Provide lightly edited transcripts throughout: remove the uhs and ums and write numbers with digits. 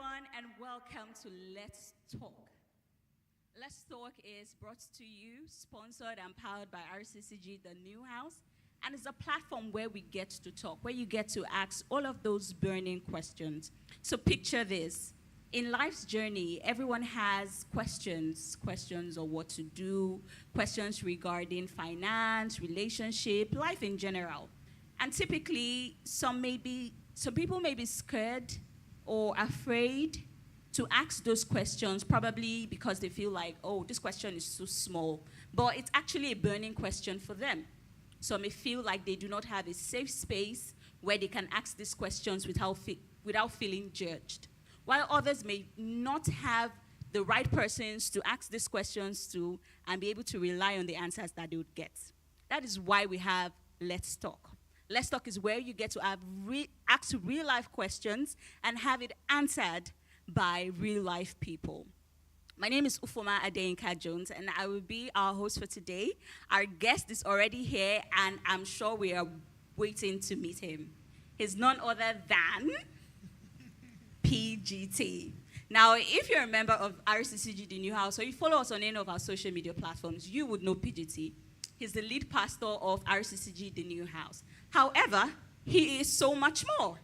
everyone, and welcome to Let's Talk. Let's Talk is brought to you, sponsored and powered by RCCG, the New House, and it's a platform where we get to talk, where you get to ask all of those burning questions. So picture this. In life's journey, everyone has questions on what to do, questions regarding finance, relationship, life in general. And typically, some people may be scared or afraid to ask those questions, probably because they feel like, oh, this question is too small. But it's actually a burning question for them. Some may feel like they do not have a safe space where they can ask these questions without feeling judged. While others may not have the right persons to ask these questions to and be able to rely on the answers that they would get. That is why we have Let's Talk. Let's Talk is where you get to ask real-life questions and have it answered by real-life people. My name is Ufoma Adeyinka Jones, and I will be our host for today. Our guest is already here, and I'm sure we are waiting to meet him. He's none other than PGT. Now, if you're a member of RCCG, the New House, or you follow us on any of our social media platforms, you would know PGT. He's the lead pastor of RCCG, the New House. However, he is so much more.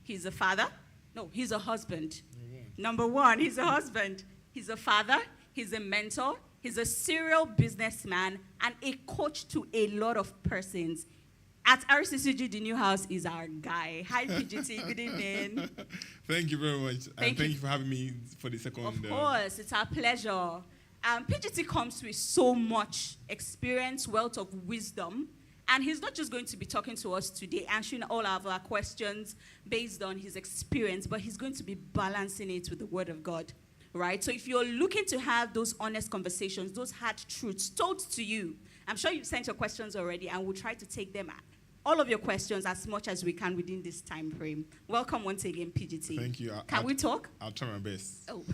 He's a father. No, he's a husband. Number one, he's a husband. He's a father. He's a mentor. He's a serial businessman and a coach to a lot of persons. At RCCG, the New House is our guy. Hi, PGT. Good evening. Thank you very much. Thank you for having me for the second. Of course, it's our pleasure. PGT comes with so much experience, wealth of wisdom, and he's not just going to be talking to us today, answering all of our questions based on his experience, but he's going to be balancing it with the Word of God, right? So if you're looking to have those honest conversations, those hard truths told to you, I'm sure you've sent your questions already, and we'll try to take them all of your questions as much as we can within this time frame. Welcome once again, PGT. Thank you. Can we talk? I'll try my best. Oh,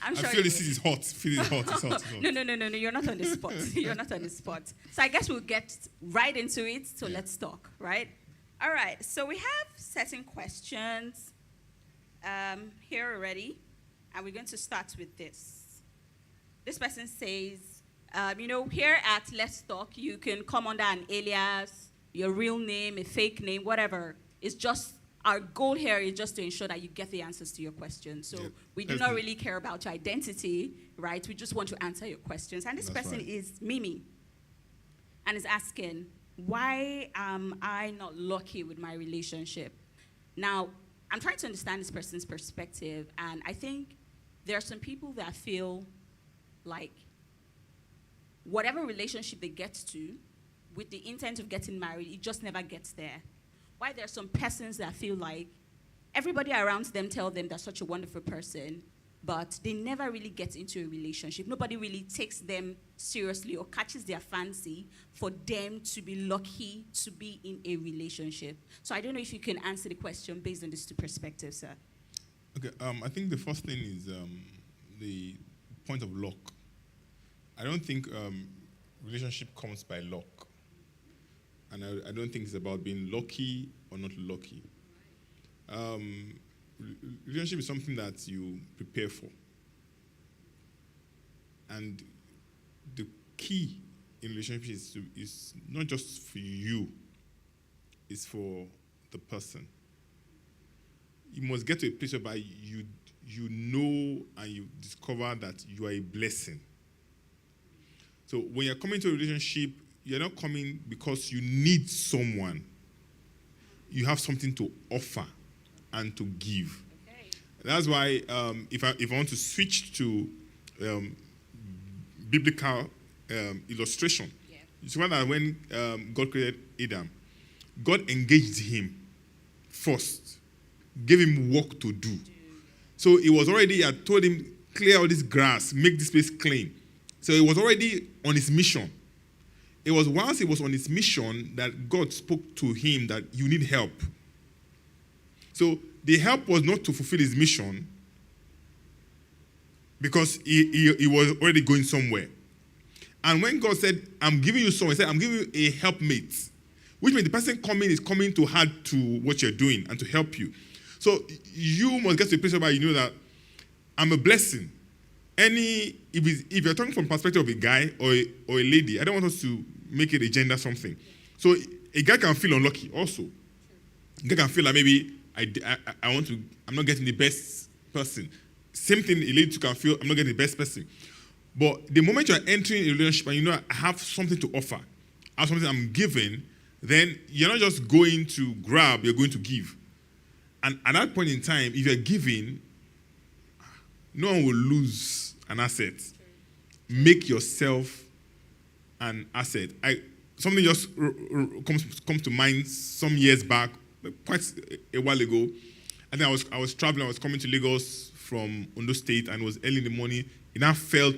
I feel this is hot. It's hot. No. You're not on the spot. You're not on the spot. So I guess we'll get right into it. So let's talk, right? All right. So we have certain questions here already, and we're going to start with this. This person says, here at Let's Talk, you can come under an alias, your real name, a fake name, whatever. It's just, our goal here is just to ensure that you get the answers to your questions. So we do not really care about your identity, right? We just want to answer your questions. And this person is Mimi and is asking, why am I not lucky with my relationship? Now, I'm trying to understand this person's perspective, and I think there are some people that feel like whatever relationship they get to, with the intent of getting married, it just never gets there. Why there are some persons that feel like everybody around them tell them they're such a wonderful person, but they never really get into a relationship. Nobody really takes them seriously or catches their fancy for them to be lucky to be in a relationship. So I don't know if you can answer the question based on these two perspectives, sir. Okay, I think the first thing is the point of luck. I don't think relationship comes by luck. And I don't think it's about being lucky or not lucky. Relationship is something that you prepare for. And the key in relationship is not just for you, it's for the person. You must get to a place whereby you know and you discover that you are a blessing. So when you're coming to a relationship, you're not coming because you need someone. You have something to offer and to give. Okay. That's why if I want to switch to biblical illustration, it's one that when God created Adam, God engaged him first, gave him work to do. So it was already, I told him, clear all this grass, make this place clean. So he was already on his mission. It was whilst he was on his mission that God spoke to him that you need help. So the help was not to fulfill his mission because he was already going somewhere. And when God said, I'm giving you someone, he said, I'm giving you a helpmate, which means the person coming is coming to add to what you're doing and to help you. So you must get to a place where you know that I'm a blessing. If you're talking from the perspective of a guy or a lady, I don't want us to make it a gender something. So a guy can feel unlucky also. A guy can feel like maybe I'm not getting the best person. Same thing, a lady too can feel I'm not getting the best person. But the moment you're entering a relationship and you know I have something to offer, I have something I'm giving, then you're not just going to grab, you're going to give. And at that point in time, if you're giving, no one will lose an asset. Make yourself an asset. Something just comes to mind some years back, quite a while ago. I think I was traveling. I was coming to Lagos from Ondo State, and it was early in the morning. It now fell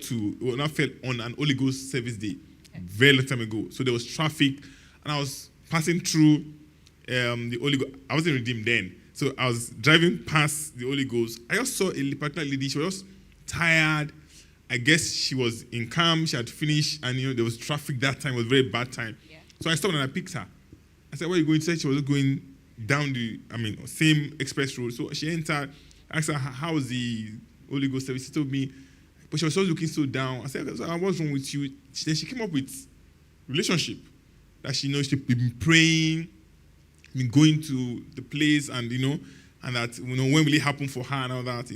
on an Holy Ghost service day, very long time ago. So there was traffic, and I was passing through the Holy Ghost. I wasn't redeemed then. So I was driving past the Holy Ghost. I just saw a particular lady. She was just tired. I guess she was in camp. She had finished, and there was traffic that time. It was a very bad time. Yeah. So I stopped and I picked her. I said, "Where are you going?" She said she was going down the same express road. So she entered. I asked her, "How was the Holy Ghost service?" She told me, but she was always looking so down. I said, "What's wrong with you?" Then she came up with relationship. That she knows she'd been praying, been going to the place, and and that when will it happen for her and all that,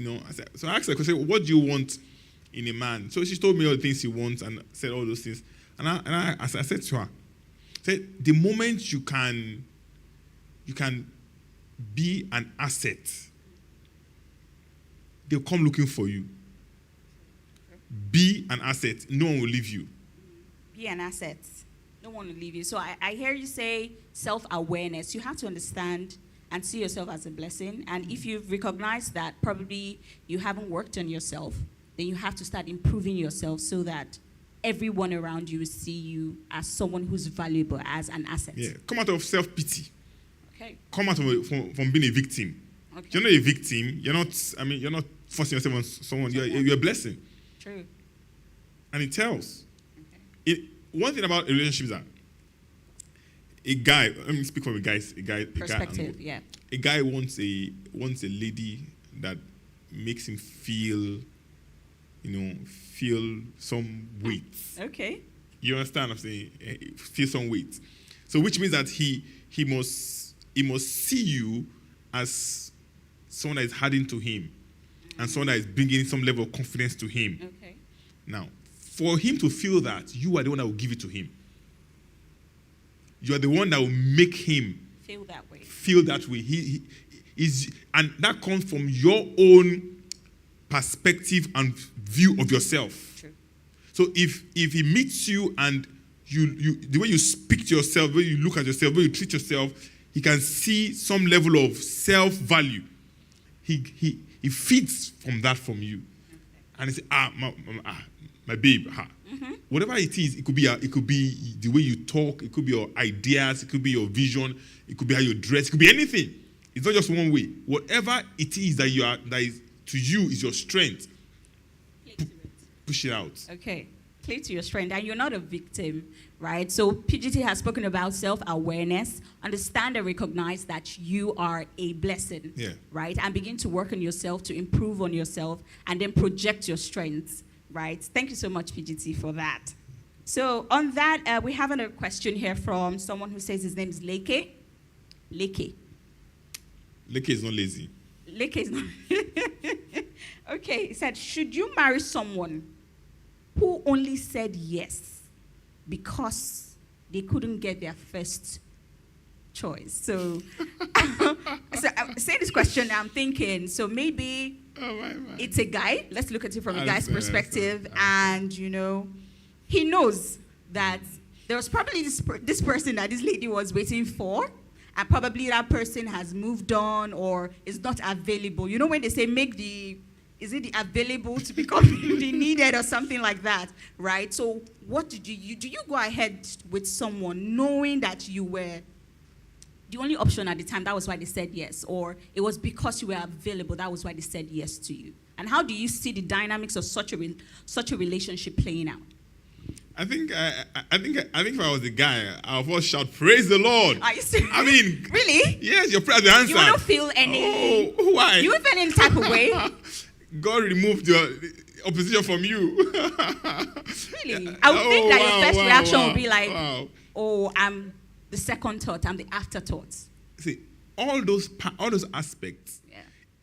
So I asked her, "What do you want in a man?" So she told me all the things she wants and said all those things. And I said to her, the moment you can be an asset, they'll come looking for you. Be an asset. No one will leave you. Be an asset. No one will leave you. So I hear you say self-awareness. You have to understand and see yourself as a blessing. And if you've recognized that probably you haven't worked on yourself, then you have to start improving yourself so that everyone around you will see you as someone who's valuable, as an asset. Yeah. Come out of self-pity. Okay. Come out from being a victim. Okay. You're not a victim. You're not forcing yourself on someone. You're a blessing. True. And it tells. Okay. One thing about a relationship is that a guy, let me speak from a guy's perspective, a guy wants a lady that makes him feel some weight. Okay. You understand what I'm saying? Feel some weight. So which means that he must see you as someone that is adding to him and someone that is bringing some level of confidence to him. Okay. Now, for him to feel that, you are the one that will give it to him. You are the one that will make him feel that way. He is, and that comes from your own perspective and view of yourself. True. So if he meets you and you the way you speak to yourself, the way you look at yourself, the way you treat yourself, he can see some level of self-value. He feeds from that from you. Okay. And he says, my babe, mm-hmm. Whatever it is, it could be the way you talk, it could be your ideas, it could be your vision, it could be how you dress, it could be anything. It's not just one way. Whatever it is that is to you is your strength. Push it out. Okay. Play to your strength. And you're not a victim, right? So PGT has spoken about self-awareness. Understand and recognize that you are a blessing, right? And begin to work on yourself, to improve on yourself, and then project your strengths, right? Thank you so much, PGT, for that. So on that, we have another question here from someone who says his name is Leke. Leke is not lazy. Leke is not. Okay, he said, should you marry someone who only said yes because they couldn't get their first choice? So, so I'm saying this question, I'm thinking, so maybe it's a guy. Let's look at it from a guy's perspective. And, he knows that there was probably this person that this lady was waiting for, and probably that person has moved on or is not available. You know when they say is it the available to become the needed or something like that, right? So what do you go ahead with someone knowing that you were the only option at the time, that was why they said yes, or it was because you were available, that was why they said yes to you? And how do you see the dynamics of such a relationship playing out? I think if I was the guy, I would first shout, "Praise the Lord!" Are you serious? I mean, really? Yes, your prayer is answered. You wouldn't feel any. Oh, why? You wouldn't feel any type of way. God removed your opposition from you. Really? I would think that your first reaction would be like, wow. "Oh, I'm the second thought. I'm the afterthought." See, all those aspects. Yeah.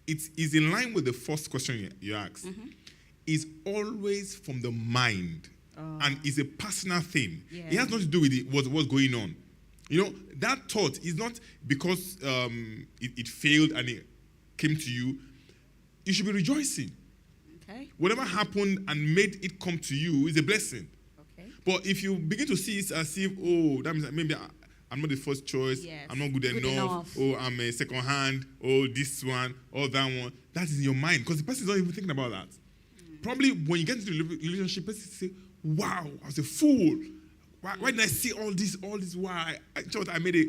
It is in line with the first question you asked. Mm-hmm. It's always from the mind. And it's a personal thing. Yeah. It has nothing to do with what's going on. You know, that thought is not because it failed and it came to you. You should be rejoicing. Okay. Whatever happened and made it come to you is a blessing. Okay. But if you begin to see it as if, oh, that means maybe I'm not the first choice, Yes. I'm not good enough, oh, I'm a second hand, oh, this one, oh, that one, that is in your mind because the person is not even thinking about that. Probably when you get into the relationship, person say, wow, I was a fool. Why did I see all this? Why? I thought I made it.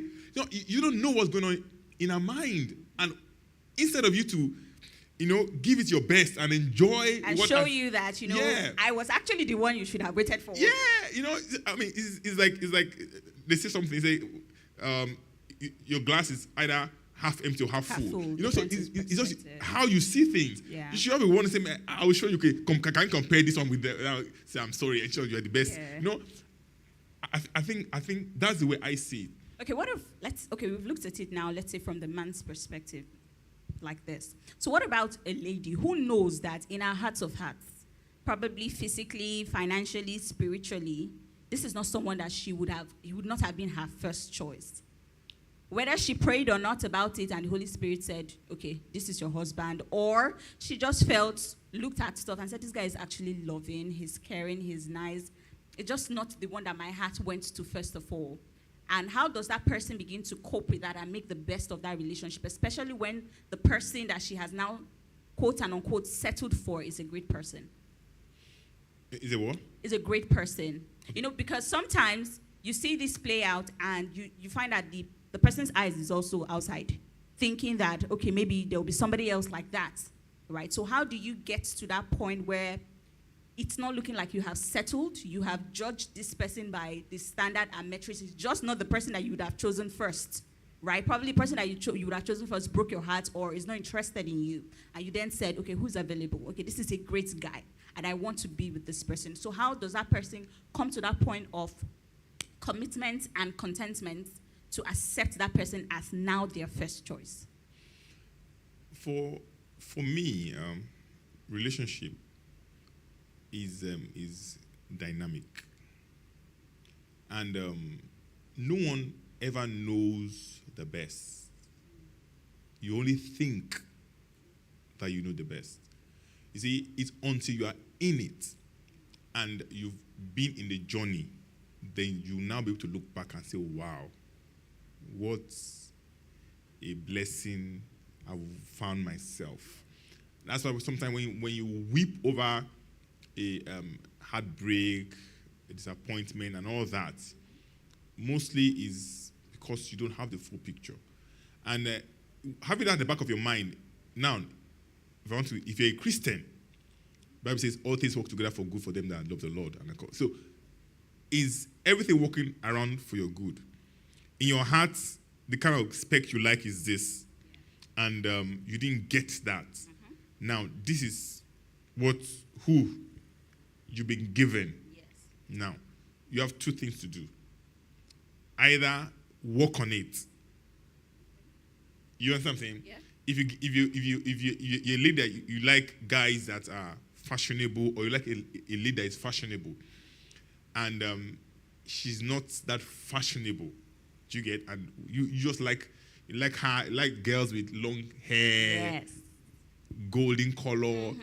You don't know what's going on in our mind. And instead of you to, give it your best and enjoy. And show you that, yeah. I was actually the one you should have waited for. Yeah, I mean, it's like they say something, they say, your glass is either half empty or half full. So it's just how you see things. Yeah. You should have a one and say, I will show you, can compare this one with the, say, I'm sorry, I told you are the best. Yeah. I think that's the way I see it. Okay, we've looked at it now, let's say from the man's perspective, like this. So what about a lady who knows that in her heart of hearts, probably physically, financially, spiritually, this is not someone that he would not have been her first choice. Whether she prayed or not about it and the Holy Spirit said, okay, this is your husband, or she just looked at stuff and said, this guy is actually loving, he's caring, he's nice. It's just not the one that my heart went to first of all. And how does that person begin to cope with that and make the best of that relationship, especially when the person that she has now, quote and unquote, settled for is a great person? Is it what? Is a great person. Because sometimes you see this play out and you find that the person's eyes is also outside, thinking that, okay, maybe there'll be somebody else like that, right? So how do you get to that point where it's not looking like you have settled, you have judged this person by the standard and metrics, it's just not the person that you would have chosen first, right? Probably the person that you would have chosen first broke your heart or is not interested in you, and you then said, okay, who's available? Okay, this is a great guy, and I want to be with this person. So how does that person come to that point of commitment and contentment to accept that person as now their first choice? For me, relationship is dynamic, and no one ever knows the best. You only think that you know the best. You see, it's until you are in it and you've been in the journey, then you now be able to look back and say, wow, what a blessing I've found myself. That's why sometimes when you weep over a heartbreak, a disappointment, and all that, mostly is because you don't have the full picture. And having that at the back of your mind, now, if you're a Christian, the Bible says all things work together for good for them that love the Lord. So, is everything working around for your good? In your heart, the kind of spec you like is this, and you didn't get that. Mm-hmm. Now, this is who you've been given. Yes. Now, you have two things to do. Either work on it. You understand what I'm saying? Yeah. If you're a leader, you like guys that are fashionable, or you like a leader that is fashionable, and she's not that fashionable. Do you get? And you just like girls with long hair, yes, golden color,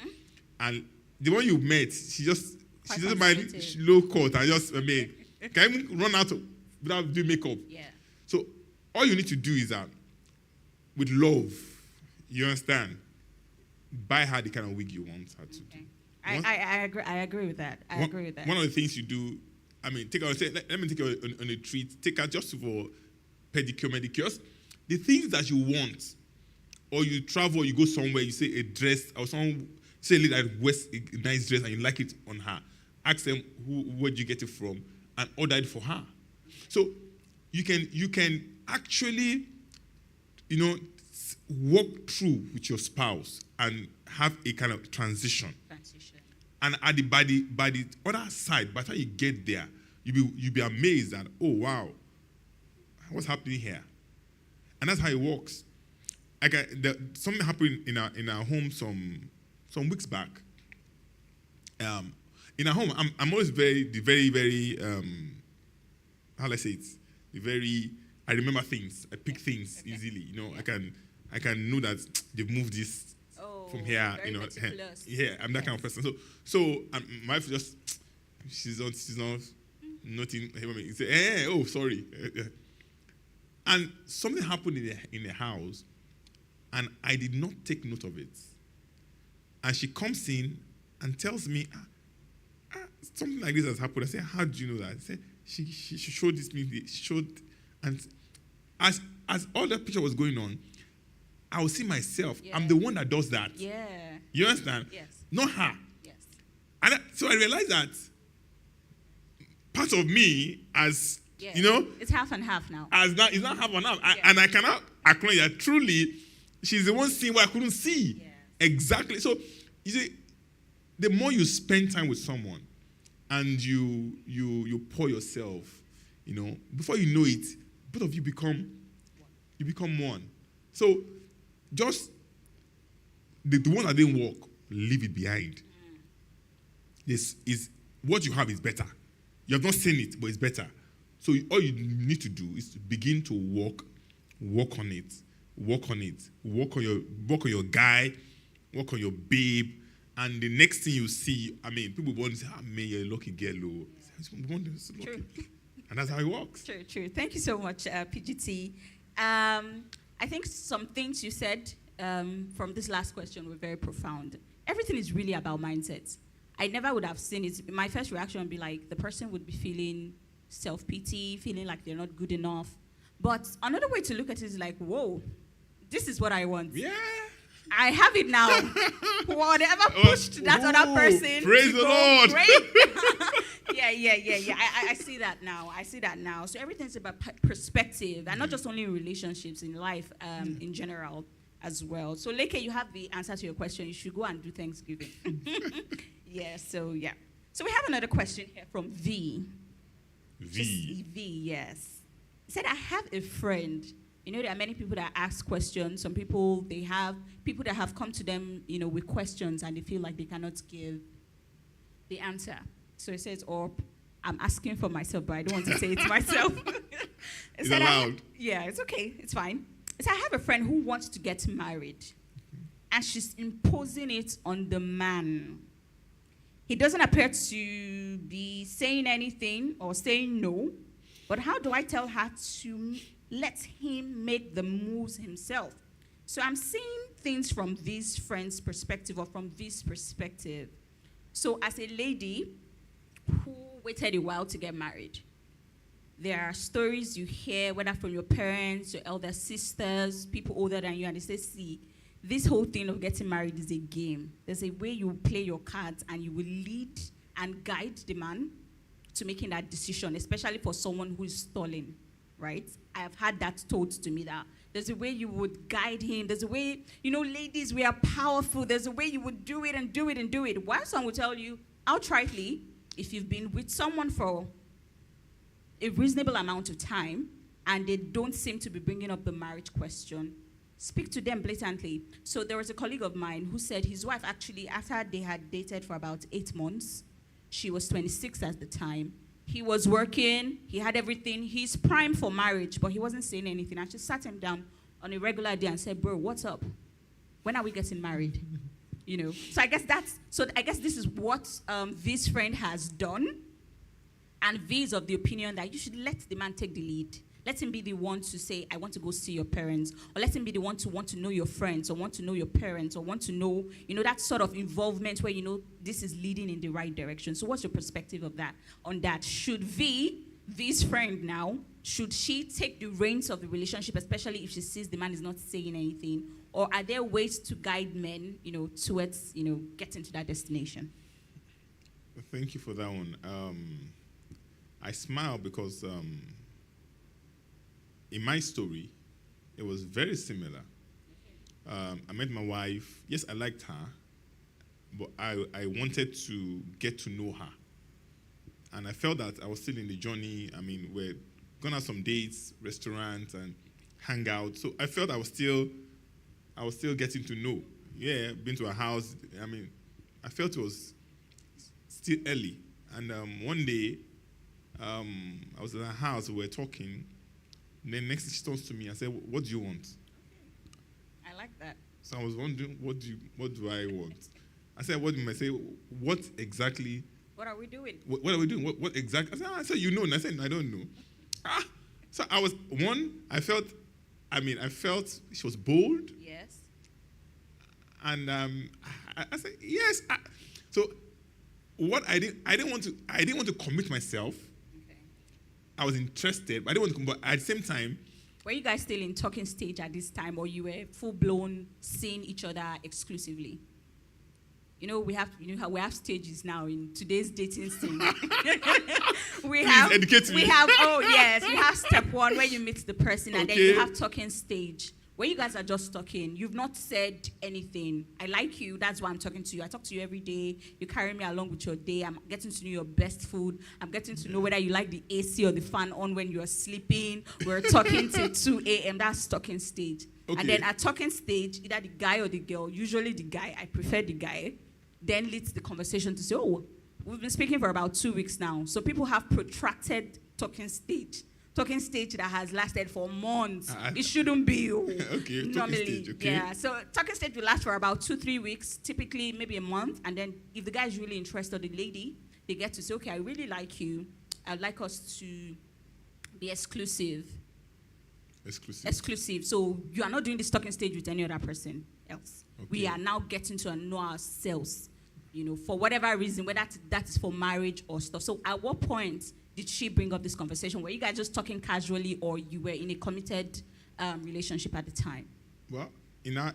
and the one you met, she doesn't mind low cut and just can even run out without doing makeup. Yeah. So all you need to do is that with love, you understand, buy her the kind of wig you want her to do. I agree with that. I agree with that. One of the things you do, let me take her on a treat. Take her just for pedicure, manicures. The things that you want, or you travel, you go somewhere, you say a dress, or someone say a lady that wears a nice dress and you like it on her. ask them where did you get it from, and order it for her. So you can actually, walk through with your spouse and have a kind of transition. And by the other side, by the time you get there, you'll be amazed that, oh wow, what's happening here? And that's how it works. Something happened in our home some weeks back. In our home, I'm always very how do I say it? I remember things. I pick things easily. I can know that they've moved this from here. Yeah, I'm that kind of person. So my wife she's not nothing. You say, oh sorry. And something happened in the house, and I did not take note of it. And she comes in and tells me, something like this has happened. I say, how do you know that? I say, she showed this me. She showed, and as all that picture was going on, I would see myself. Yeah. I'm the one that does that. Yeah. You understand? Yes. Not her. Yes. And so I realized that part of me, as it's half and half now. It's not half and half, and I cannot acknowledge that truly she's the one seeing what I couldn't see. Yes. Exactly. So you see, the more you spend time with someone, and you pour yourself, before you know it, both of you become one. So just the one that didn't work, leave it behind. This is what you have is better. You have not seen it, but it's better. So all you need to do is to begin to work on it, work on your guy, work on your babe, and the next thing you see, people want to say, man, you're a lucky girl. True. And that's how it works. True. Thank you so much, PGT. I think some things you said from this last question were very profound. Everything is really about mindset. I never would have seen it. My first reaction would be like, the person would be feeling self-pity, feeling like they're not good enough. But another way to look at it is like, whoa, this is what I want. Yeah. I have it now. Whatever pushed that other person. Praise the Lord. Yeah. I see that now. So everything's about perspective, and not just only in relationships, in life in general as well. So Leke, you have the answer to your question. You should go and do Thanksgiving. So we have another question here from V. V, yes. He said, I have a friend. There are many people that ask questions. Some people, they have people that have come to them, with questions, and they feel like they cannot give the answer. So he says, I'm asking for myself, but I don't want to say it to myself. It's allowed. It's okay. It's fine. He said, I have a friend who wants to get married, and she's imposing it on the man. He doesn't appear to be saying anything or saying no, but how do I tell her to let him make the moves himself? So I'm seeing things from this friend's perspective, or from this perspective. So as a lady who waited a while to get married, there are stories you hear, whether from your parents, your elder sisters, people older than you, and they say, see, this whole thing of getting married is a game. There's a way you play your cards, and you will lead and guide the man to making that decision, especially for someone who is stalling, right? I have had that told to me, that there's a way you would guide him. There's a way, ladies, we are powerful. There's a way you would do it and do it and do it. While some will tell you, outrightly, if you've been with someone for a reasonable amount of time and they don't seem to be bringing up the marriage question, speak to them blatantly. So there was a colleague of mine who said his wife actually, after they had dated for about 8 months, she was 26 at the time. He was working, he had everything. He's primed for marriage, but he wasn't saying anything. I just sat him down on a regular day and said, bro, what's up? When are we getting married? So I guess this is what this friend has done. And V is of the opinion that you should let the man take the lead. Let him be the one to say, I want to go see your parents. Or let him be the one to want to know your friends, or want to know your parents, or want to know, that sort of involvement where, this is leading in the right direction. So what's your perspective of that? On that, should V's friend now, should she take the reins of the relationship, especially if she sees the man is not saying anything? Or are there ways to guide men, towards, getting to that destination? Thank you for that one. I smile because in my story, it was very similar. I met my wife. Yes, I liked her, but I wanted to get to know her. And I felt that I was still in the journey. I mean, we're going on some dates, restaurants, and hang out. So I felt I was still getting to know. Yeah, been to her house. I mean, I felt it was still early. And one day, I was in her house, we were talking. And then next thing she turns to me and said, "What do you want?" I like that. So I was wondering, what do I want? I said, "What do I say? What exactly? What are we doing? What are we doing? What exactly?" I said, "You know." And I said, "I don't know." So I was I felt she was bold. Yes. And I said, "Yes." So what I didn't want to commit myself. Okay. I was interested, but I didn't want to. But at the same time, Were you guys still in talking stage at this time, or you were full blown seeing each other exclusively? You know, we have stages now in today's dating scene. we have educate me. We have step one where you meet the person, and then you have talking stage where you guys are just talking. You've not said anything. I like you, that's why I'm talking to you. I talk to you every day. You carry me along with your day. I'm getting to know your best food. I'm getting to know whether you like the AC or the fan on when you're sleeping. We're talking till 2 a.m. That's talking stage. Okay. And then at talking stage, either the guy or the girl, usually the guy, I prefer the guy, then leads the conversation to say, "Oh, we've been speaking for about 2 weeks now." So people have protracted talking stage that has lasted for months. It shouldn't be. Okay, normally, talking stage, okay. Yeah. So talking stage will last for about 2-3 weeks, typically maybe a month. And then if the guy is really interested, the lady, they get to say, "Okay, I really like you. I'd like us to be exclusive." Exclusive. So you are not doing this talking stage with any other person else. Okay. We are now getting to know ourselves, you know, for whatever reason, whether that is for marriage or stuff. So at what point did she bring up this conversation? Were you guys just talking casually, or you were in a committed relationship at the time? Well, in our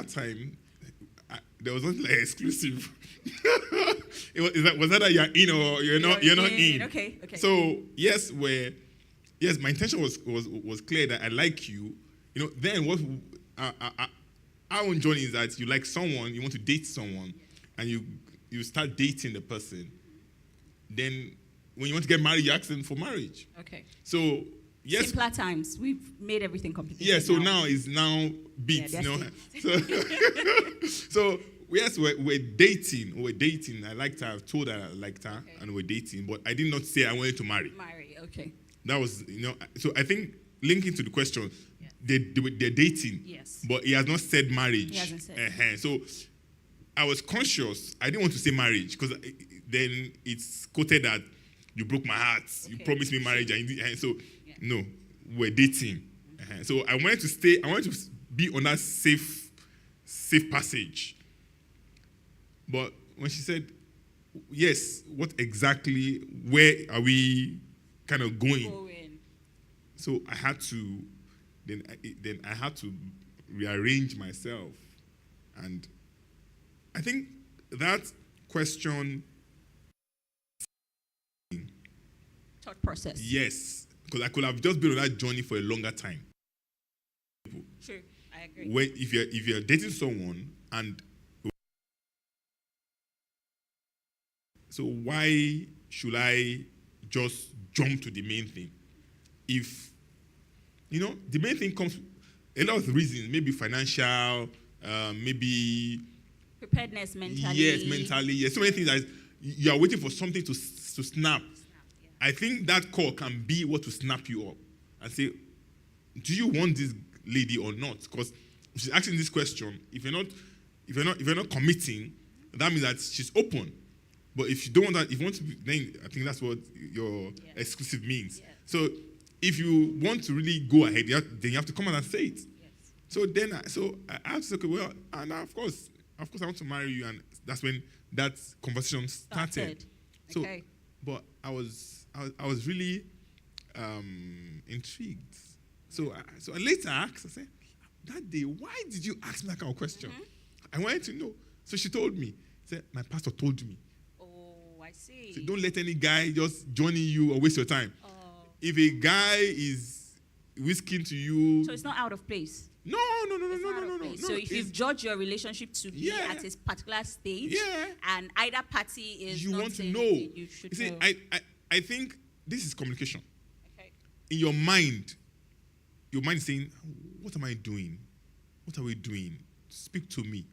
time, there was not like exclusive. Was that you're in or you're not in? Okay. So yes, my intention was clear that I like you. You know, then what our own journey is that you like someone, you want to date someone, and you start dating the person. Then when you want to get married, you ask them for marriage. Okay. So yes. Simpler times. We've made everything complicated. Yeah, so now it's beats, yeah, you know. So yes, we're dating. We're dating. I liked her. I told her I liked her, okay. And we're dating. But I did not say I wanted to marry. Okay. That was, you know. So I think linking to the question, yes. They're dating. Yes. But he has not said marriage. He hasn't said. So I was conscious. I didn't want to say marriage because then it's quoted that you broke my heart. Okay. You promised me marriage, so yeah. No, we're dating. So I wanted to be on that safe passage. But when she said, "Yes, what exactly? Where are we kind of going?" So I had to, then I had to rearrange myself, and I think that question. Thought process. Yes, because I could have just been on that journey for a longer time. True, I agree. If you're dating someone, and so why should I just jump to the main thing? If you know the main thing comes a lot of reasons, maybe financial, maybe preparedness mentally. Yes, mentally. Yes, so many things that you are waiting for something to snap. I think that call can be what to snap you up and say, "Do you want this lady or not?" Because if she's asking this question, if you're not committing, that means that she's open. But if you don't want that, if you want to be, then I think that's what your exclusive means. Yes. So if you want to really go ahead, then you have to come out and say it. Yes. So then, I have to say, okay, well, and of course, I want to marry you, and that's when that conversation started. So, okay. But I was really intrigued. So later I asked, I said, "That day, why did you ask me that kind of question?" Mm-hmm. I wanted to know. So she told me. She said, "My pastor told me." Oh. I see. So don't let any guy just joining you or waste your time. Oh. If a guy is whisking to you, So it's not out of place. no. It's not out of place. So if you've judged your relationship to be Yeah. at a particular stage, Yeah. and either party is you not want to saying know. anything, you should You see, know. I think this is communication. Okay. In your mind is saying, what am I doing? What are we doing? Speak to me.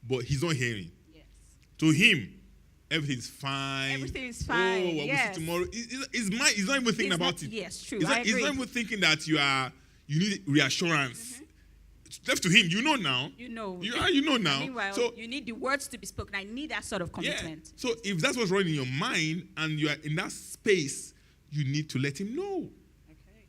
But he's not hearing. Yes. To him, everything's fine. Everything is fine, Oh, we'll yes. see tomorrow. His mind is not even thinking He's about not- it. yes, true, He's I not, he's agree. not even thinking that you need reassurance. Left to him, you know now. You know. You know now. Meanwhile, So you need the words to be spoken. I need that sort of commitment. So if that's what's running in your mind and you are in that space, you need to let him know. Okay.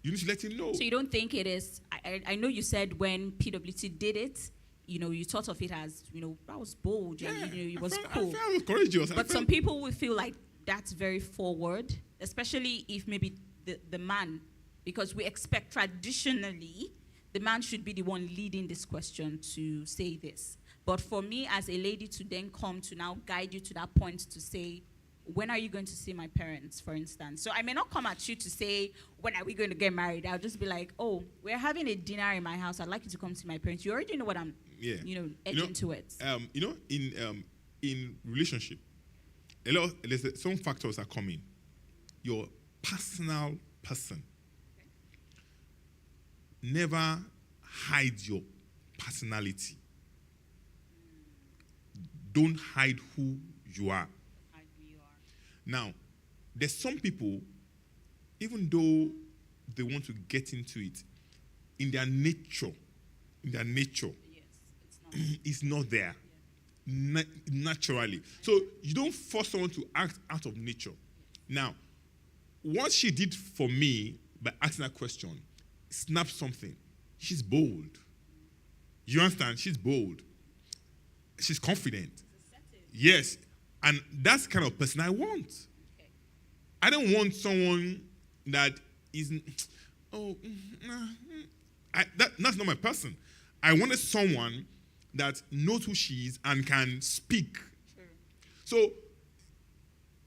You need to let him know. So you don't think it is? I know you said when PWT did it, you thought of it as that was bold and it was cool. I felt courageous. But some people will feel like that's very forward, especially if maybe the man, because we expect traditionally the man should be the one leading this question to say this. But for me as a lady to then come to now guide you to that point to say, when are you going to see my parents, for instance? So I may not come at you to say, when are we going to get married? I'll just be like, oh, we're having a dinner in my house. I'd like you to come see my parents. You already know what I'm, edging to it. In relationship, there's some factors are coming. Your personal person. Never hide your personality. Don't hide who you are. Now, there's some people, even though they want to get into it, in their nature, it's not there. Naturally. So you don't force someone to act out of nature. Now, what she did for me by asking that question, snap something. She's bold. You understand? She's bold. She's confident. Yes. And that's the kind of person I want. Okay. I don't want someone that isn't, that's not my person. I wanted someone that knows who she is and can speak. True. So,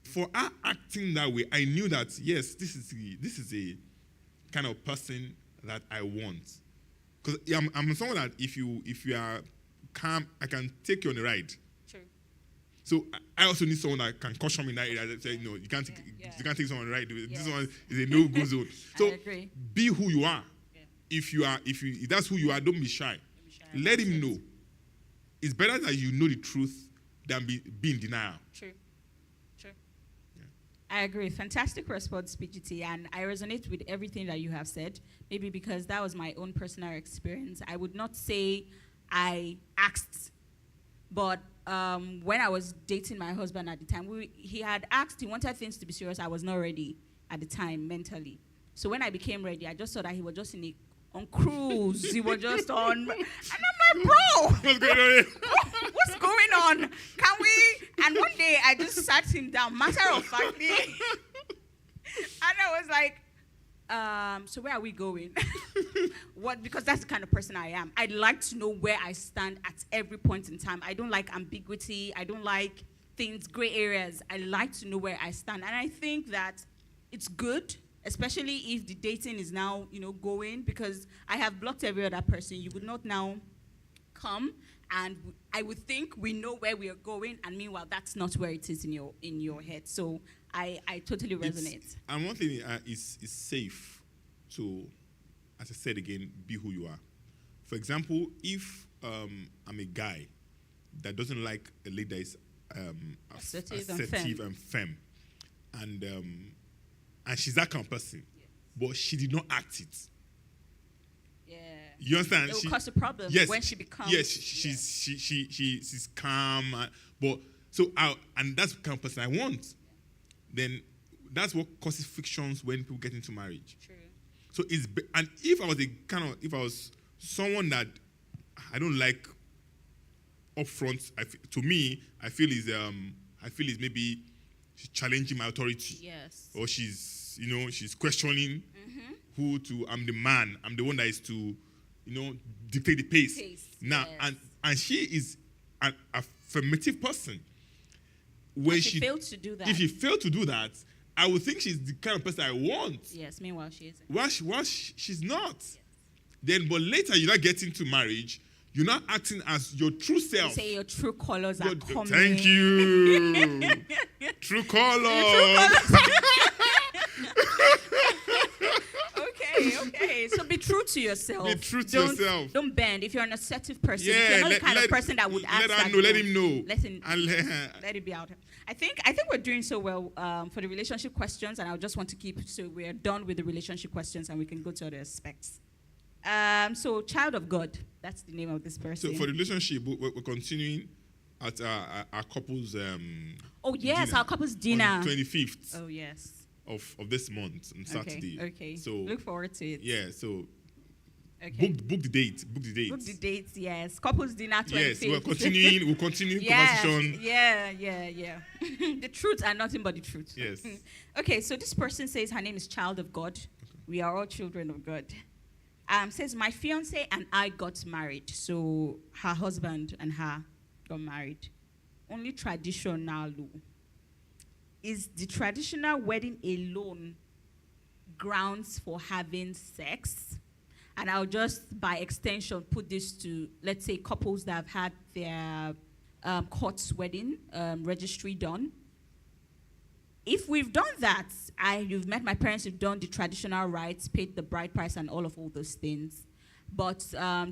for her acting that way, I knew that, yes, this is a kind of person that I want. Because I'm someone that if you are calm, I can take you on a ride. True. So I also need someone that can caution me in that area. That say, no, you can't take someone on a ride. Yes. This one is a no-go zone. So I agree. be who you are. Yeah. If that's who you are, don't be shy. Let him know. It's better that you know the truth than be in denial. True. I agree. Fantastic response, PGT, and I resonate with everything that you have said, maybe because that was my own personal experience. I would not say I asked, but when I was dating my husband at the time, he had asked, he wanted things to be serious. I was not ready at the time mentally. So when I became ready, I just saw that he was just on cruise. He was just on, and I'm like, bro, What's going on here? what's going on? Can we? And one day I just sat him down, matter of factly, and I was like, so where are we going? What? Because that's the kind of person I am. I'd like to know where I stand at every point in time. I don't like ambiguity. I don't like things, gray areas. I like to know where I stand. And I think that it's good, especially if the dating is now, going, because I have blocked every other person. You would not now come, and I would think we know where we are going, and meanwhile, that's not where it is in your head. So I totally resonate. And one thing is safe to, as I said again, be who you are. For example, if I'm a guy that doesn't like a lady that is Assertive and femme, and she's that kind of person, but she did not act it. Yeah. You understand? It will cause a problem when she becomes. Yes, she's calm, and that's the kind of person I want. Then that's what causes frictions when people get into marriage. True. So and if I was someone that I don't like upfront, to me I feel is maybe she's challenging my authority. Yes. Or she's questioning I'm the man. I'm the one that is to, dictate the pace. Now, yes. and she is an affirmative person. when she failed to do that. If she failed to do that, I would think she's the kind of person I want. Yes, meanwhile she isn't. Well, she's not. Yes. Then, but later you not get into marriage, you're not acting as your true self. You say your true colors are coming. Thank you. True colors. Okay. So be true to yourself. Be true to yourself. Don't bend. If you're an assertive person, if you're not the kind of person that would ask that. Let him know. Let it be out. I think we're doing so well for the relationship questions, and I just want to keep so we're done with the relationship questions and we can go to other aspects. So child of God, that's the name of this person. So for the relationship, we're continuing at our couples. Our couples dinner on the 25th. Oh yes. Of this month on Saturday. Okay. So look forward to it. Yeah. So. Okay. Book the date. Book the dates. Yes. Couples dinner 25th. Yes. We'll continue conversation. Yeah. The truths are nothing but the truth. Yes. Okay. So this person says her name is Child of God. Okay. We are all children of God. Says my fiance and I got married. So her husband and her got married. Only traditional. Is the traditional wedding alone grounds for having sex? And I'll just, by extension, put this to, let's say, couples that have had their court's wedding registry done. If we've done that, you've met my parents, you've done the traditional rites, paid the bride price and all those things. But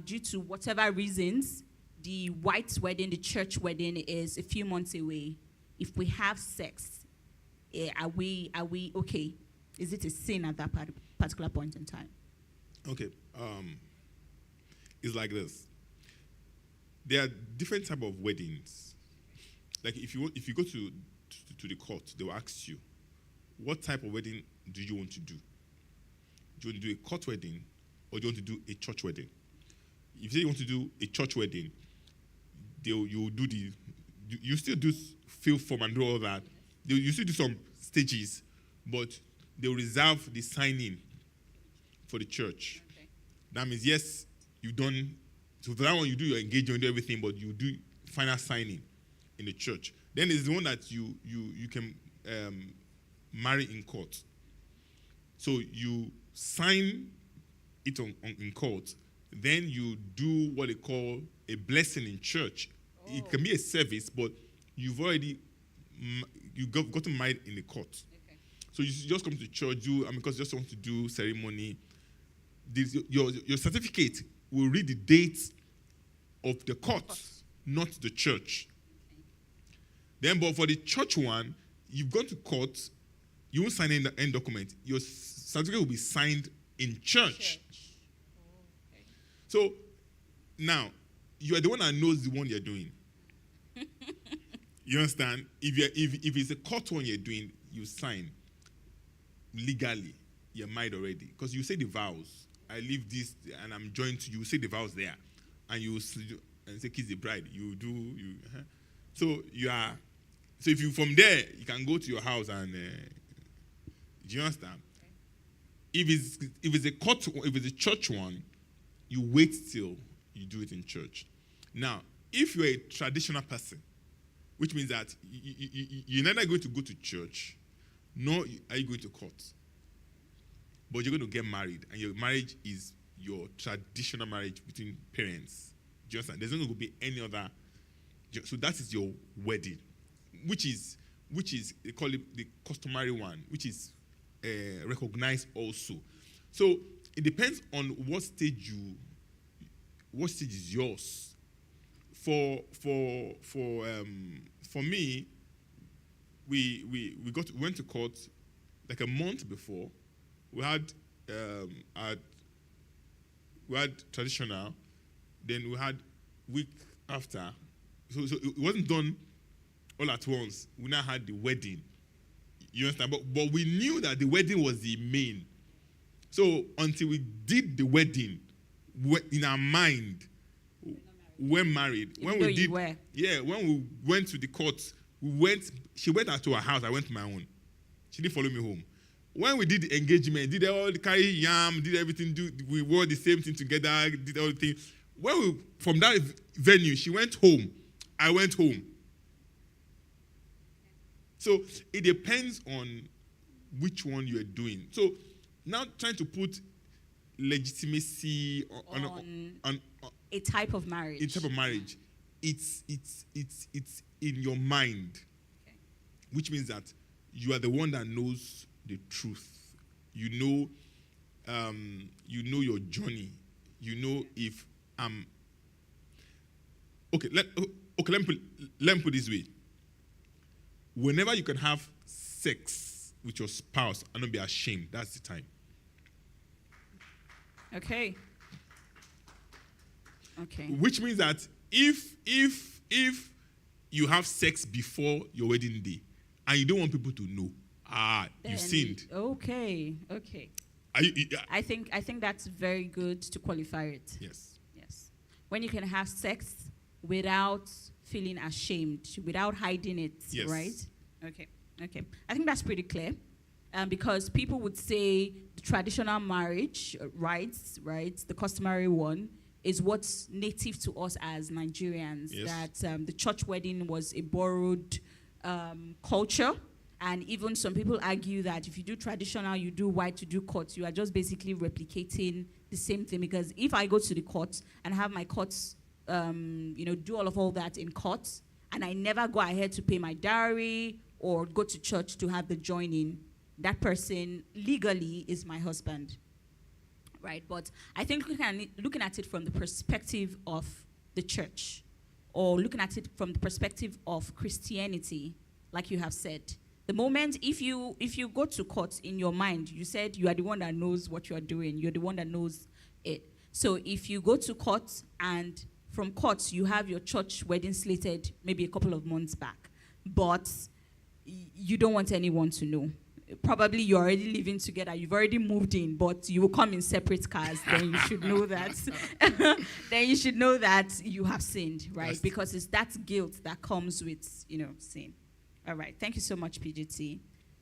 due to whatever reasons, the white wedding, the church wedding is a few months away. If we have sex, are we okay? Is it a sin at that particular point in time? Okay. It's like this. There are different type of weddings. Like if you go to the court, they will ask you, what type of wedding do you want to do? Do you want to do a court wedding or do you want to do a church wedding? If you say you want to do a church wedding, you still do fill form and do all that. You still do some stages, but they'll reserve the signing for the church. Okay. That means, yes, you've done, so for that one you do your engagement, do everything, but you do final signing in the church. Then there's the one that you can marry in court. So you sign it in court, then you do what they call a blessing in church. Oh. It can be a service, but you've already gotten married in the court. Okay. So you just come to church, because you just want to do ceremony. Your certificate will read the date of the court, not the church. Okay. Then, but for the church one, you've gone to court, you won't sign in the end document. Your certificate will be signed in church. Oh, okay. So now, you are the one that knows the one you're doing. You understand? If it's a court one you're doing, you sign legally. You're married already. Because you say the vows. I leave this and I'm joined to you. You say the vows there. And you say kiss the bride. So if you from there, you can go to your house and do you understand? Okay. If it's a court, if it's a church one, you wait till you do it in church. Now, if you're a traditional person, which means that you're neither going to go to church, nor are you going to court. But you're going to get married, and your marriage is your traditional marriage between parents. Do you understand? There's not going to be any other. So that is your wedding, which is they call it the customary one, which is recognized also. So it depends on what stage is yours. For me, we went to court like a month before. We had traditional, then we had week after. So it wasn't done all at once. We now had the wedding. You understand? But we knew that the wedding was the main. So until we did the wedding, in our mind, we're married. When we went to the court, she went out to her house, I went to my own. She didn't follow me home. When we did the engagement, did all the carry yam, did everything, we wore the same thing together, did all the things. From that venue, she went home. I went home. So it depends on which one you are doing. So now trying to put legitimacy on a type of marriage. It's in your mind, which means that you are the one that knows the truth. You know your journey. You know if let me put it this way. Whenever you can have sex with your spouse and not be ashamed, that's the time. Okay. Which means that if you have sex before your wedding day and you don't want people to know, you sinned. Okay. I think that's very good to qualify it. Yes. When you can have sex without feeling ashamed, without hiding it, yes. Right? Okay. I think that's pretty clear. Because people would say the traditional marriage rights, right, the customary one, is what's native to us as Nigerians. Yes. That the church wedding was a borrowed culture. And even some people argue that if you do traditional, you do white, you do court, you are just basically replicating the same thing. Because if I go to the court and have my courts, do all that in court, and I never go ahead to pay my dowry or go to church to have the joining, that person legally is my husband, right? But I think looking at it from the perspective of the church, or looking at it from the perspective of Christianity, like you have said, the moment if you go to court in your mind, you said you are the one that knows what you are doing, you're the one that knows it. So if you go to court and from court you have your church wedding slated maybe a couple of months back, but you don't want anyone to know. Probably you're already living together, you've already moved in, but you will come in separate cars, then you should know that you have sinned, right? Yes. Because it's that guilt that comes with, sin. All right, thank you so much, PGT.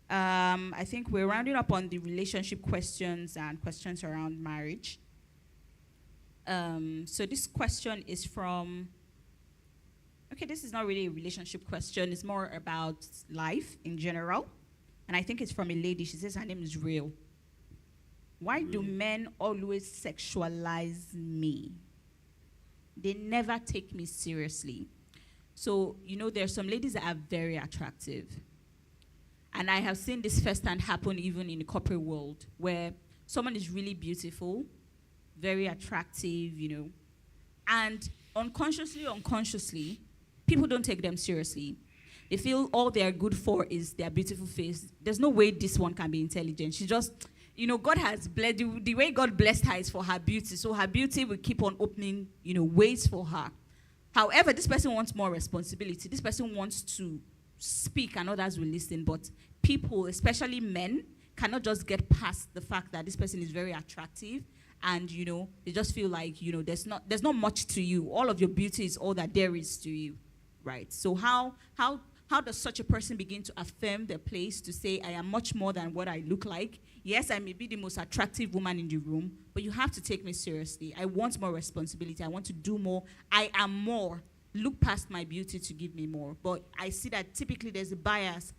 I think we're rounding up on the relationship questions and questions around marriage. So this question is from, this is not really a relationship question, it's more about life in general. And I think it's from a lady. She says her name is Real. Why do men always sexualize me? They never take me seriously. So, there are some ladies that are very attractive. And I have seen this firsthand happen even in the corporate world, where someone is really beautiful, very attractive, and unconsciously, people don't take them seriously. They feel all they are good for is their beautiful face. There's no way this one can be intelligent. She just, God has blessed, the way God blessed her is for her beauty. So her beauty will keep on opening, ways for her. However, this person wants more responsibility. This person wants to speak and others will listen. But people, especially men, cannot just get past the fact that this person is very attractive. And, they just feel like, there's not much to you. All of your beauty is all that there is to you, right? So how does such a person begin to affirm their place to say, I am much more than what I look like? Yes, I may be the most attractive woman in the room, but you have to take me seriously. I want more responsibility. I want to do more. I am more. Look past my beauty to give me more. But I see that typically there's a bias.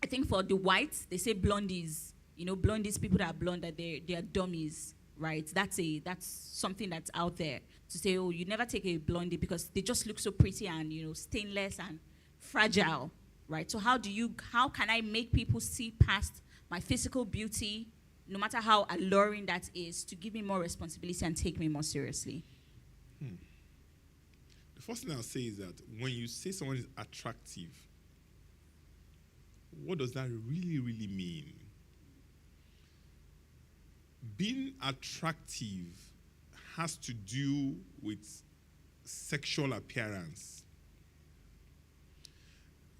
I think for the whites, they say blondies. Blondies, people that are blonde, that they are dummies, right? That's something that's out there. To say, oh, you never take a blondie because they just look so pretty and, stainless and fragile, right? So how can I make people see past my physical beauty, no matter how alluring that is, to give me more responsibility and take me more seriously? The first thing I'll say is that when you say someone is attractive, what does that really, really mean? Being attractive has to do with sexual appearance.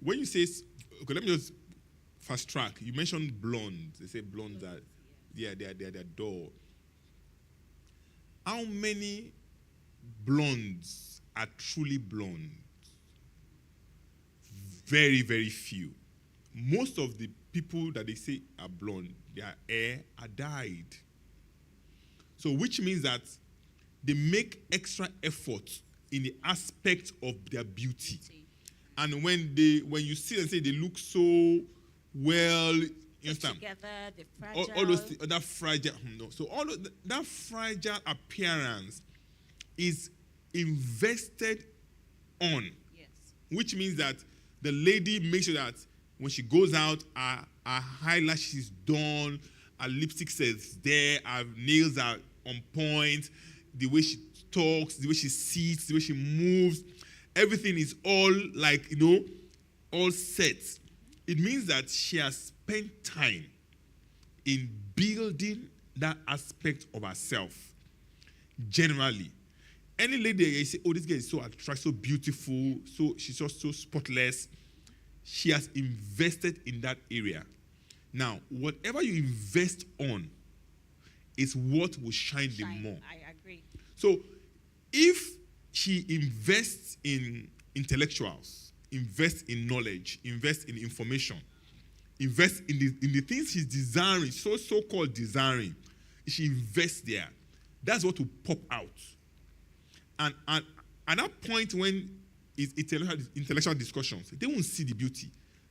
When you say, let me just fast track. You mentioned blondes. They say blondes are, they're dull. How many blondes are truly blonde? Very, very few. Most of the people that they say are blonde, their hair are dyed. So which means that they make extra effort in the aspect of their beauty. And when you see them, say they look so well, you understand? Together, they're fragile. All those that fragile. No. So all of that fragile appearance is invested on. Yes. Which means that the lady makes sure that when she goes out, her eyelash is done, her lipstick is there, her nails are on point, the way she talks, the way she sits, the way she moves, everything is all like, all set. It means that she has spent time in building that aspect of herself. Generally, any lady you say, oh, this girl is so attractive, so beautiful, so she's just so spotless, she has invested in that area. Now, whatever you invest on is what will shine the more. I agree. So, if she invests in intellectuals, invests in knowledge, invests in information, invests in the things she's desiring, so-called desiring, she invests there. That's what will pop out. And at that point when it's intellectual discussions, they won't see the beauty.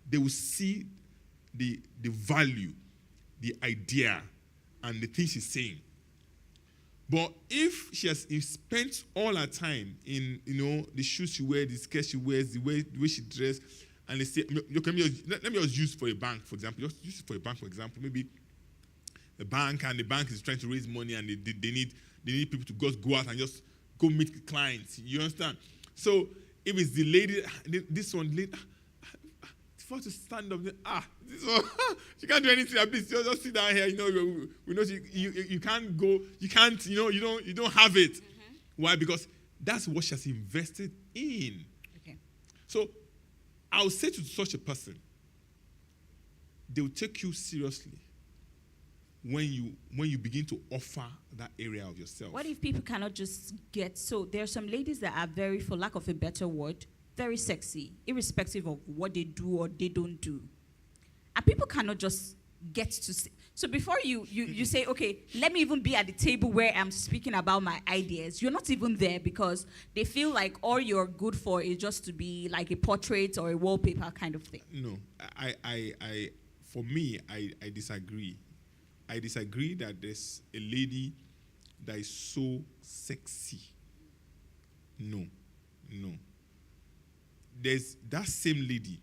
They will see the value, the idea, and the things she's saying. But if she has spent all her time in, the shoes she wears, the skirt she wears, the way she dresses, and they say, let me just use for a bank, for example. Just use it for a bank, for example. Maybe a bank, and the bank is trying to raise money, and they need people to just go out and just go meet clients. You understand? So if it's the lady, this one, for to stand up, this one, she can't do anything. Please, just sit down here. We know you can't go. You can't. You don't have it. Mm-hmm. Why? Because that's what she has invested in. Okay. So I'll say to such a person, they will take you seriously when you begin to offer that area of yourself. What if people cannot just get, so there are some ladies that are very, for lack of a better word, very sexy, irrespective of what they do or they don't do. And people cannot just get to see. So before you say, okay, let me even be at the table where I'm speaking about my ideas, you're not even there because they feel like all you're good for is just to be like a portrait or a wallpaper kind of thing. No, for me, I disagree. I disagree that there's a lady that is so sexy. No. There's that same lady.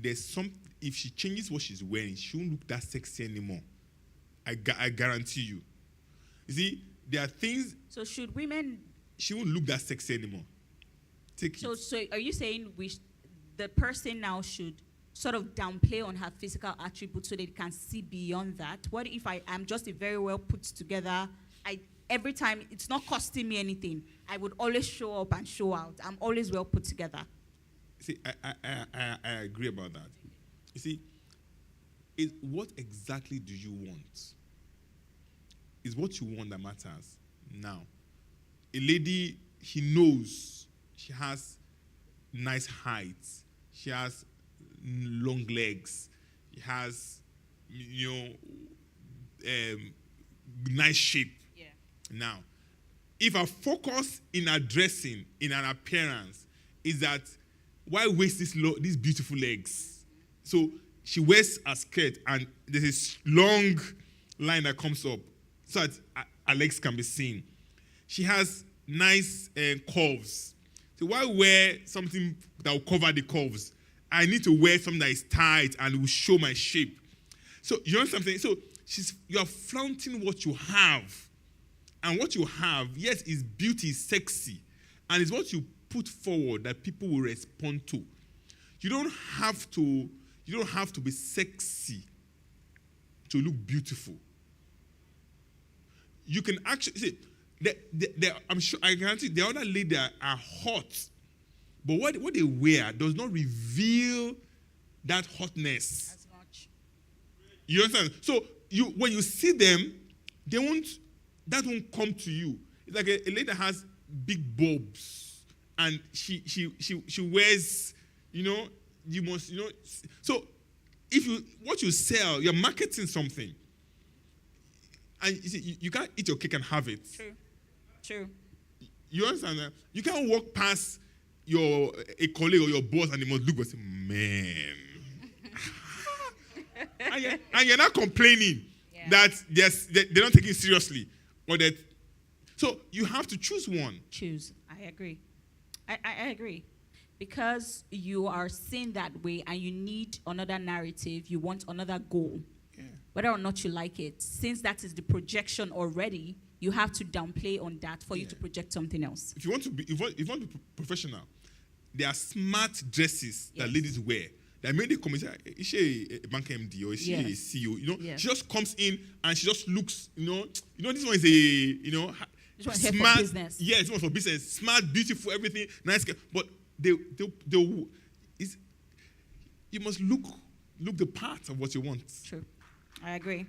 If she changes what she's wearing, she won't look that sexy anymore. I guarantee you. You see, there are things. So should women? She won't look that sexy anymore. So are you saying the person now should sort of downplay on her physical attributes so they can see beyond that? What if I am just a very well put together, every time it's not costing me anything, I would always show up and show out. I'm always well put together. See, I agree about that. You see, what exactly do you want? It's what you want that matters. Now, a lady, he knows she has nice height, she has long legs, she has, nice shape. Yeah. Now, if our focus in her dressing, in her appearance, is that why waste these beautiful legs? So she wears a skirt and there's this long line that comes up so that her legs can be seen. She has nice curves. So why wear something that will cover the curves? I need to wear something that is tight and will show my shape. So you know something? So you are flaunting what you have. And what you have, yes, is beauty, is sexy. And it's what you put forward that people will respond to. You don't have to be sexy to look beautiful. You can actually see. I'm sure I guarantee the other ladies are hot, but what they wear does not reveal that hotness as much. You understand? So when you see them, that won't come to you. It's like a lady that has big bulbs, and she wears, you must, So what you sell, you're marketing something, and you see, you can't eat your cake and have it. True. You understand that? You can't walk past a colleague or your boss, and they must look and say, man. and you're not complaining that they're not taking it seriously. Or that. So you have to choose one. Choose. I agree. I agree. Because you are seen that way and you need another narrative, you want another goal. Yeah. Whether or not you like it, since that is the projection already, you have to downplay on that for you to project something else. If you want to be professional, there are smart dresses that ladies wear. That made the comment, is she a bank MD or is she a CEO? You know, she just comes in and she just looks, this one is a, smart business. Yeah, this one for business. Smart, beautiful, everything, nice. But you must look the part of what you want. True. I agree.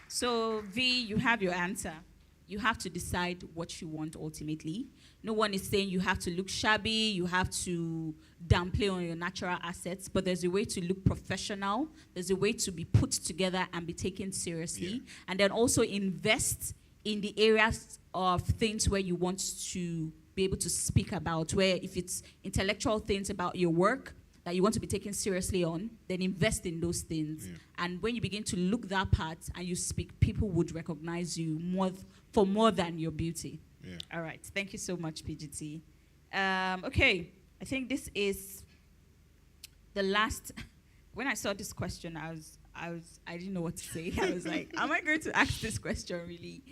So, V, you have your answer. You have to decide what you want ultimately. No one is saying you have to look shabby, you have to downplay on your natural assets, but there's a way to look professional. There's a way to be put together and be taken seriously. Yeah. And then also invest in the areas of things where you want to be able to speak about, where if it's intellectual things about your work that you want to be taken seriously on, then invest in those things. Yeah. And when you begin to look that part and you speak, people would recognize you for more than your beauty. Yeah. All right. Thank you so much, PGT. Okay. I think this is the last. When I saw this question, I didn't know what to say. I was like, am I going to ask this question really?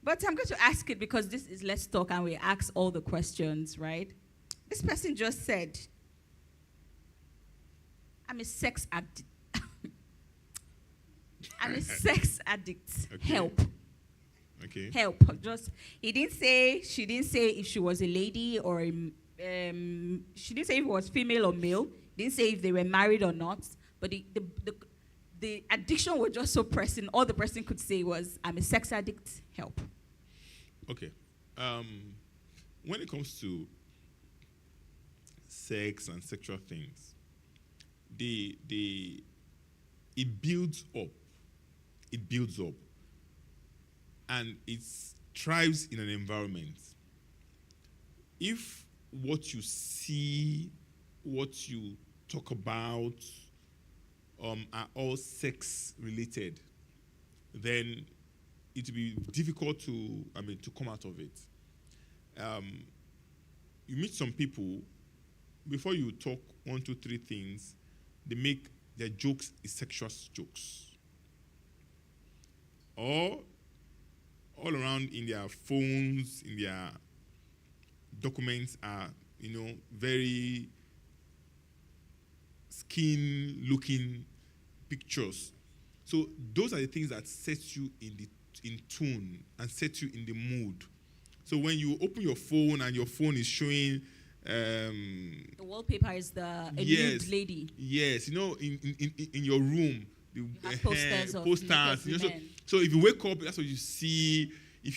But I'm going to ask it because this is Let's Talk and we ask all the questions, right? This person just said, I'm a sex addict. I'm a sex addict. Okay. Help. Okay. Help. She didn't say if she was a lady or she didn't say if it was female or male. Didn't say if they were married or not. But the addiction was just so pressing. All the person could say was, I'm a sex addict. Help. Okay. When it comes to sex and sexual things, it builds up. It builds up. And it thrives in an environment. If what you see, what you talk about are all sex related, then it will be difficult to come out of it. You meet some people, before you talk 1, 2, 3 things, they make their jokes sexual jokes. Or all around in their phones, in their documents are, very skin-looking pictures. So those are the things that set you in tune and set you in the mood. So when you open your phone and your phone is showing the wallpaper is a nude lady. Yes, in your room, you have posters of so if you wake up, that's what you see. If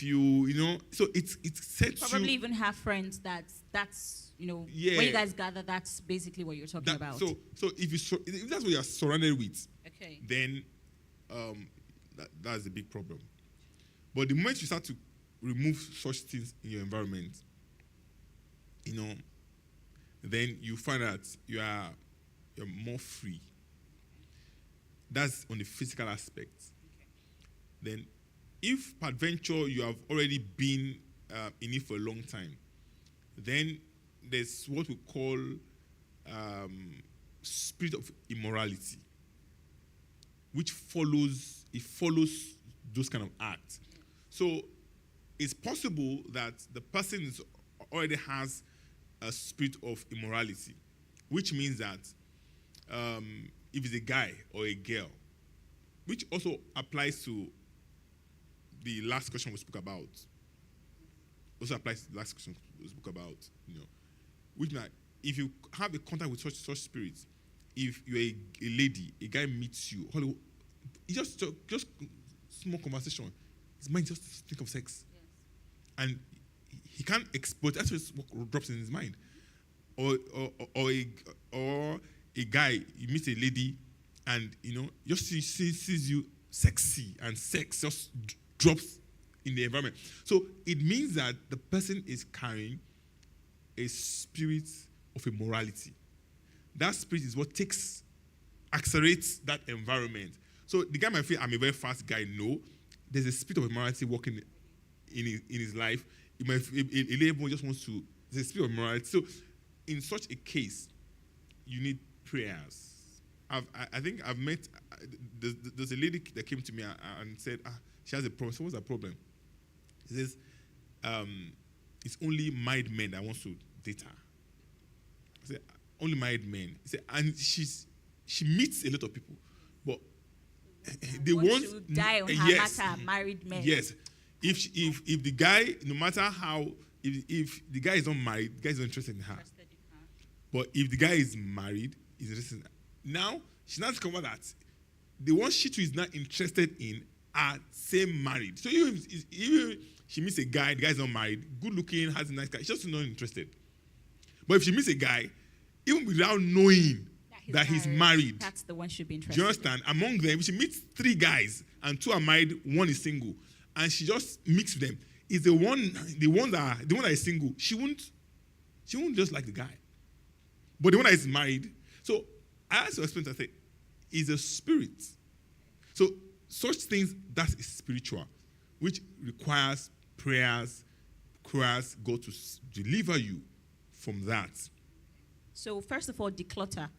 so it sets probably even have friends that's when you guys gather, that's basically what you're talking about. So if that's what you're surrounded with, okay, then that's a big problem. But the moment you start to remove such things in your environment, then you find that you're more free. That's on the physical aspect. Okay. Then, if peradventure you have already been in it for a long time, then there's what we call spirit of immorality, which follows those kind of acts. So, it's possible that the person already has a spirit of immorality, which means that if it's a guy or a girl, which also applies to the last question we spoke about. Also applies to the last question we spoke about, which means if you have a contact with such spirits, if you're a lady, a guy meets you, just small conversation, his mind just think of sex. Yes. And he can't export, that's what drops in his mind. Or a guy, you meet a lady, and just sees you sexy, and sex just drops in the environment. So it means that the person is carrying a spirit of immorality. That spirit is what accelerates that environment. So the guy might feel, I'm a very fast guy. No, there's a spirit of immorality working in his life. He might just wants to. There's a spirit of immorality. So in such a case, you need prayers. I think I've met. There's a lady that came to me and said she has a problem. So what's the problem? She says, it's only married men that wants to date her. I said, only married men. He said, and she meets a lot of people, but they want to die on her matter, married men. Yes, if the guy, no matter how, if the guy is not married, the guy is not interested in her. But if the guy is married, he's interested in her. Now she's not discovered that the one she too is not interested in are same married. So even she meets a guy, the guy is not married, good looking, has a nice car, she's just not interested. But if she meets a guy, even without knowing that he's married, that's the one she'd be interested. Do you understand? Among them, if she meets 3 guys and 2 are married, 1 is single, and she just mixes them, is the one that is single, she won't just like the guy. But the one that is married, so I asked her experience, I said, is a spirit. So such things, that is spiritual, which requires prayers, God to deliver you from that. So first of all, declutter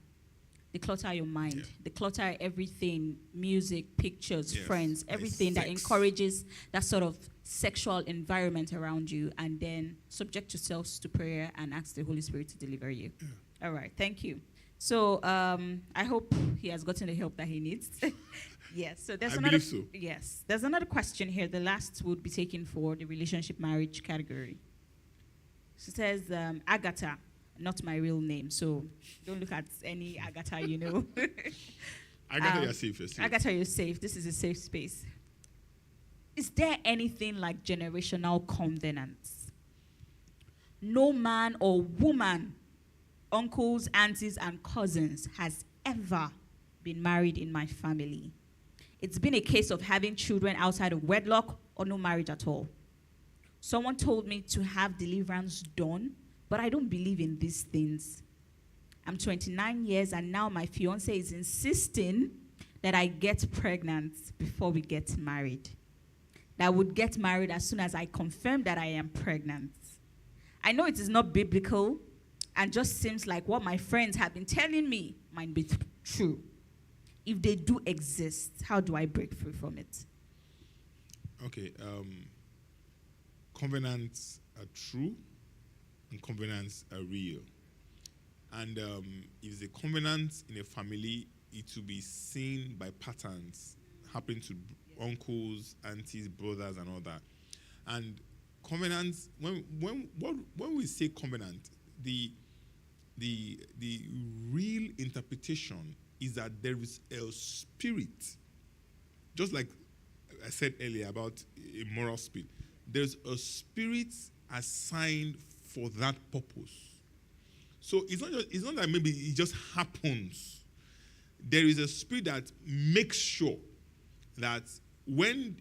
your mind, declutter everything, music, pictures, friends, everything that encourages that sort of sexual environment around you, and then subject yourselves to prayer and ask the Holy Spirit to deliver you. All right, thank you. So I hope he has gotten the help that he needs. Yes, so there's another. Believe so. Yes, there's another question here. The last would be taken for the relationship marriage category. She says, Agatha, not my real name, so don't look at any Agatha you know. Agatha, you're safe. Agatha, you're safe. This is a safe space. Is there anything like generational covenants? No man or woman, uncles, aunties, and cousins has ever been married in my family. It's been a case of having children outside of wedlock or no marriage at all. Someone told me to have deliverance done, but I don't believe in these things. I'm 29 years and now my fiance is insisting that I get pregnant before we get married. That I would get married as soon as I confirm that I am pregnant. I know it is not biblical and just seems like what my friends have been telling me might be true. If they do exist, how do I break free from it? Okay, covenants are true and covenants are real. And if there's a covenant in a family, it will be seen by patterns happening to uncles, aunties, brothers, and all that. And covenants, when we say covenant, the real interpretation is that there is a spirit, just like I said earlier about a moral spirit. There's a spirit assigned for that purpose. So it's not that maybe it just happens. There is a spirit that makes sure that even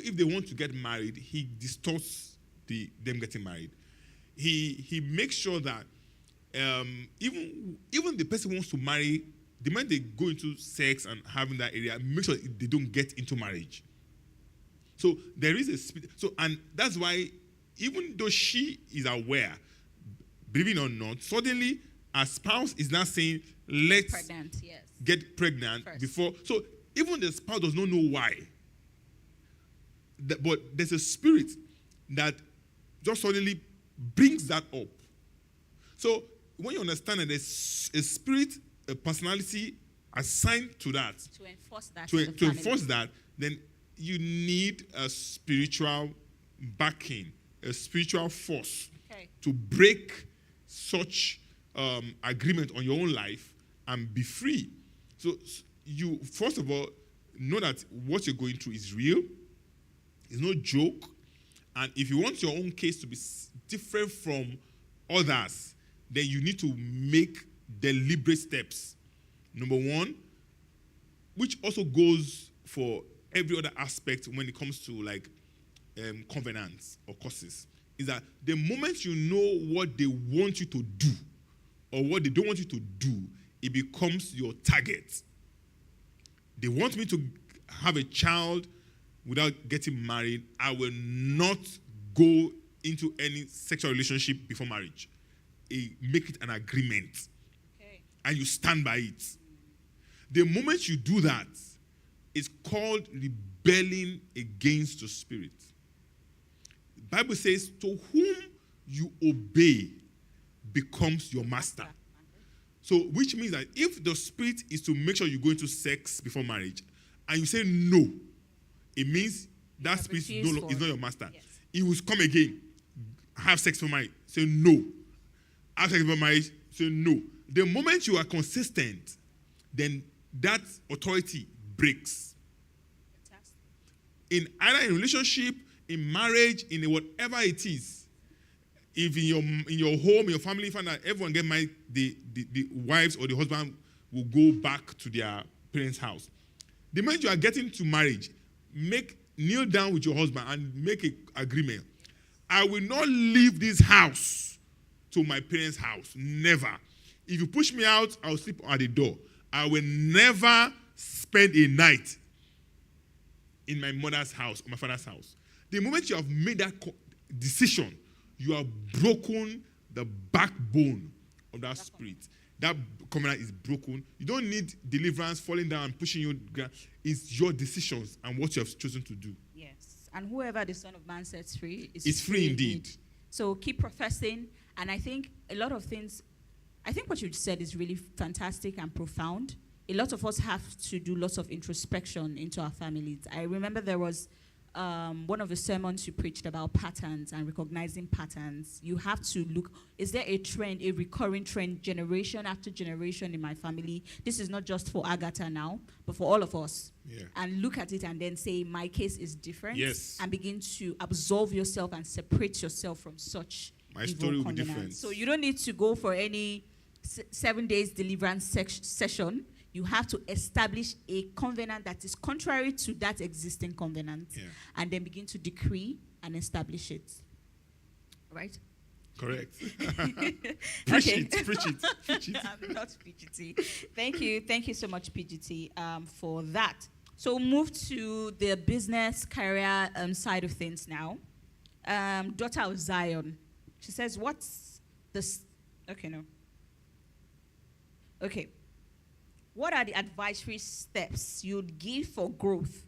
if they want to get married, he distorts them getting married. He makes sure that even the person wants to marry, the moment they go into sex and having that area, make sure they don't get into marriage. So there is a spirit. So, and that's why, even though she is aware, believing or not, suddenly her spouse is now saying, let's get pregnant first. Before. So even the spouse does not know why. But there's a spirit that just suddenly brings that up. So when you understand that there's a spirit, a personality assigned to that, to enforce that, to enforce that, then you need a spiritual backing, a spiritual force to break such agreement on your own life and be free. So you, first of all, know that what you're going through is real. It's no joke. And if you want your own case to be different from others, then you need to make deliberate steps. Number one, which also goes for every other aspect when it comes to like covenants or curses, is that the moment you know what they want you to do or what they don't want you to do, it becomes your target. They want me to have a child without getting married. I will not go into any sexual relationship before marriage. Make it an agreement. Okay. And you stand by it. The moment you do that, it's called rebelling against the Spirit. The Bible says, to whom you obey becomes your master. So, which means that if the Spirit is to make sure you go into sex before marriage, and you say no, it means that Spirit is not your master. Yes. He will come again, have sex before marriage, say no. Have sex before marriage, say no. The moment you are consistent, then that authority breaks. Fantastic. In either in relationship, in marriage, in whatever it is, if in your home, in your family, you find that everyone get married, the wives or the husband will go back to their parents' house. The moment you are getting to marriage, kneel down with your husband and make an agreement. I will not leave this house to my parents' house. Never. If you push me out, I'll sleep at the door. I will never spend a night in my mother's house or my father's house. The moment you have made that decision, you have broken the backbone of that spirit. That covenant is broken. You don't need deliverance, falling down, and pushing you. It's your decisions and what you have chosen to do. Yes. And whoever the Son of Man sets free is free indeed. So keep professing. And I think a lot of things, I think what you said is really fantastic and profound. A lot of us have to do lots of introspection into our families. I remember there was one of the sermons you preached about patterns and recognizing patterns. You have to look, is there a trend, a recurring trend, generation after generation in my family? This is not just for Agatha now, but for all of us. Yeah. And look at it and then say, my case is different. Yes. And begin to absolve yourself and separate yourself from such My evil story will be covenants. different. So you don't need to go for any 7 days deliverance session. You have to establish a covenant that is contrary to that existing covenant, and then begin to decree and establish it. Right? Correct. Preach it. I'm not PGT. Thank you so much, PGT, for that. So we'll move to the business career side of things now. Daughter of Zion. She says, what's this? Okay, no. Okay. What are the advisory steps you'd give for growth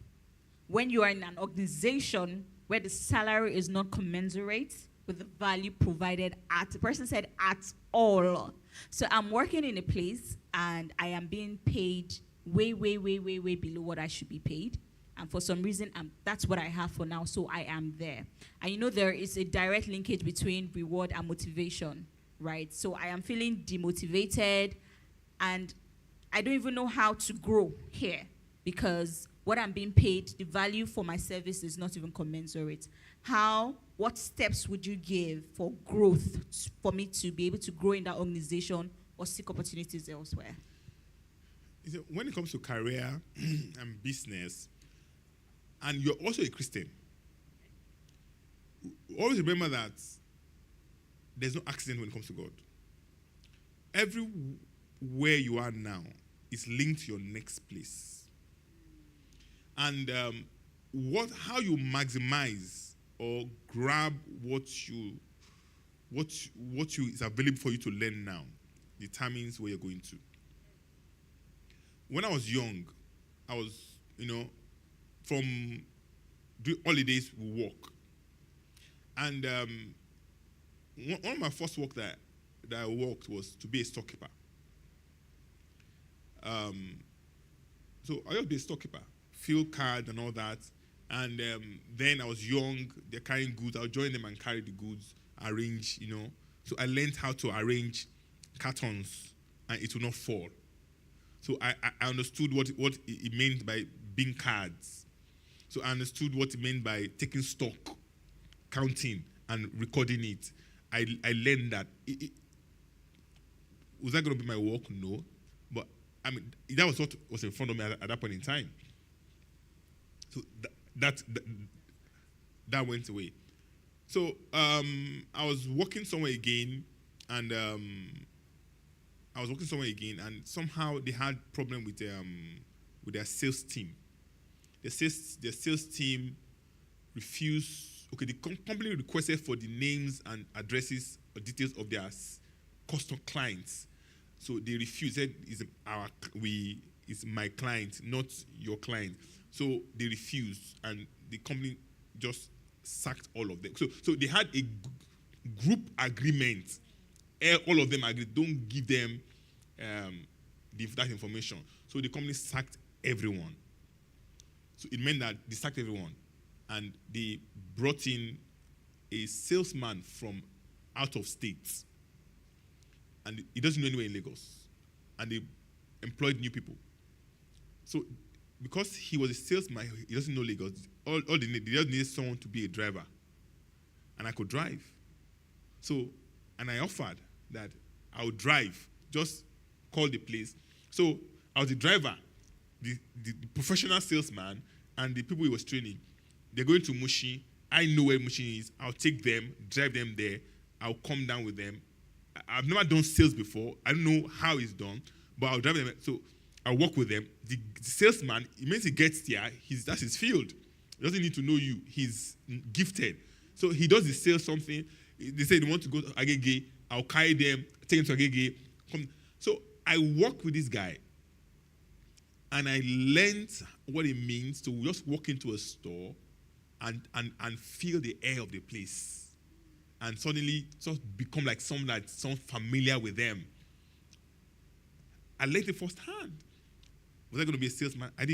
when you are in an organization where the salary is not commensurate with the value provided the person said at all? So I'm working in a place and I am being paid way below what I should be paid. And for some reason, that's what I have for now, so I am there. And you know there is a direct linkage between reward and motivation, right? So I am feeling demotivated and I don't even know how to grow here because what I'm being paid, the value for my service is not even commensurate. What steps would you give for growth for me to be able to grow in that organization or seek opportunities elsewhere? When it comes to career and business, and you're also a Christian, always remember that there's no accident when it comes to God. Everywhere you are now is linked to your next place. And how you maximize or grab what is available for you to learn now determines where you're going to. When I was young, I was, from during holidays we walk. And one of my first work that I worked was to be a storekeeper. So I used to be a storekeeper, fill cards and all that. And then I was young, they're carrying goods. I'll join them and carry the goods, arrange, So I learned how to arrange cartons and it will not fall. So I understood what it meant by bin cards. So I understood what it meant by taking stock, counting, and recording it. I learned that. Was that going to be my work? No. But I mean, that was what was in front of me at that point in time. So that went away. So I was working somewhere again, and somehow they had problem with their sales team. The sales team refused. Okay, the company requested for the names and addresses or details of their custom clients. So they refused. Said, "It's my client, not your client." So they refused, and the company just sacked all of them. So they had a group agreement. All of them agreed, don't give them that information. So the company sacked everyone. So it meant that they sacked everyone, and they brought in a salesman from out of state, and he doesn't know anywhere in Lagos, and they employed new people. So because he was a salesman, he doesn't know Lagos. All they just needed someone to be a driver, and I could drive. So, and I offered that I would drive, just call the place. So I was the driver, the professional salesman, and the people he was training. They're going to Mushi. I know where Mushi is. I'll take them, drive them there. I'll come down with them. I've never done sales before. I don't know how it's done, but I'll drive them. So I'll work with them. The salesman, it means he gets there, that's his field. He doesn't need to know you. He's gifted. So he does the sales something. They say they want to go to Agege. I'll carry them, take them to Agege. So I work with this guy, and I learned what it means to just walk into a store and feel the air of the place, and suddenly just become like someone that's familiar with them. I learned it firsthand. Was I going to be a salesman? I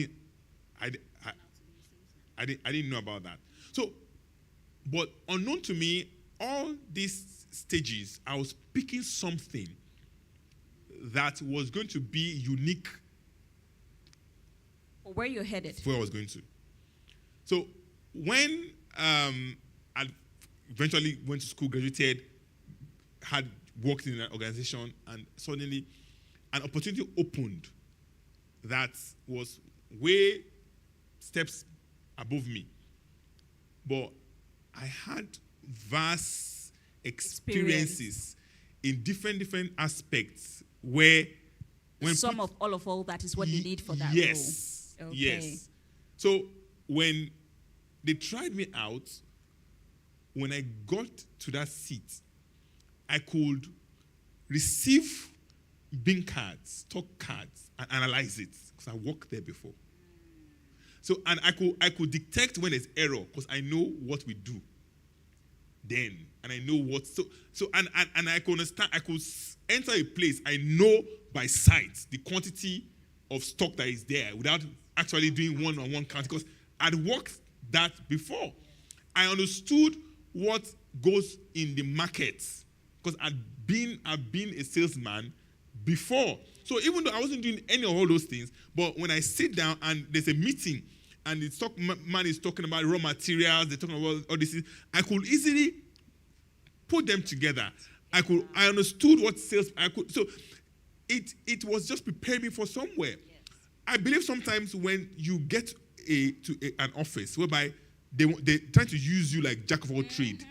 didn't know about that. So, but unknown to me, all these stages, I was picking something that was going to be unique. Where you're headed? Where I was going to. So when I eventually went to school, graduated, had worked in an organization, and suddenly an opportunity opened that was way steps above me. But I had vast experiences in different aspects where when all that is what you need for that yes, role. Okay. Yes. So when they tried me out, when I got to that seat, I could receive bin cards, stock cards, and analyze it because I worked there before. So, and I could detect when there's error because I know what we do then, and I know what. And I could understand. I could enter a place. I know by sight the quantity of stock that is there without actually doing one-on-one count because I'd worked that before. I understood what goes in the market because I've been a salesman before. So even though I wasn't doing any of all those things, but when I sit down and there's a meeting and the stock man is talking about raw materials, they're talking about all these things, I could easily put them together. I understood what sales, so it was just preparing me for somewhere. Yes. I believe sometimes when you get to an office whereby they try to use you like jack of all trade,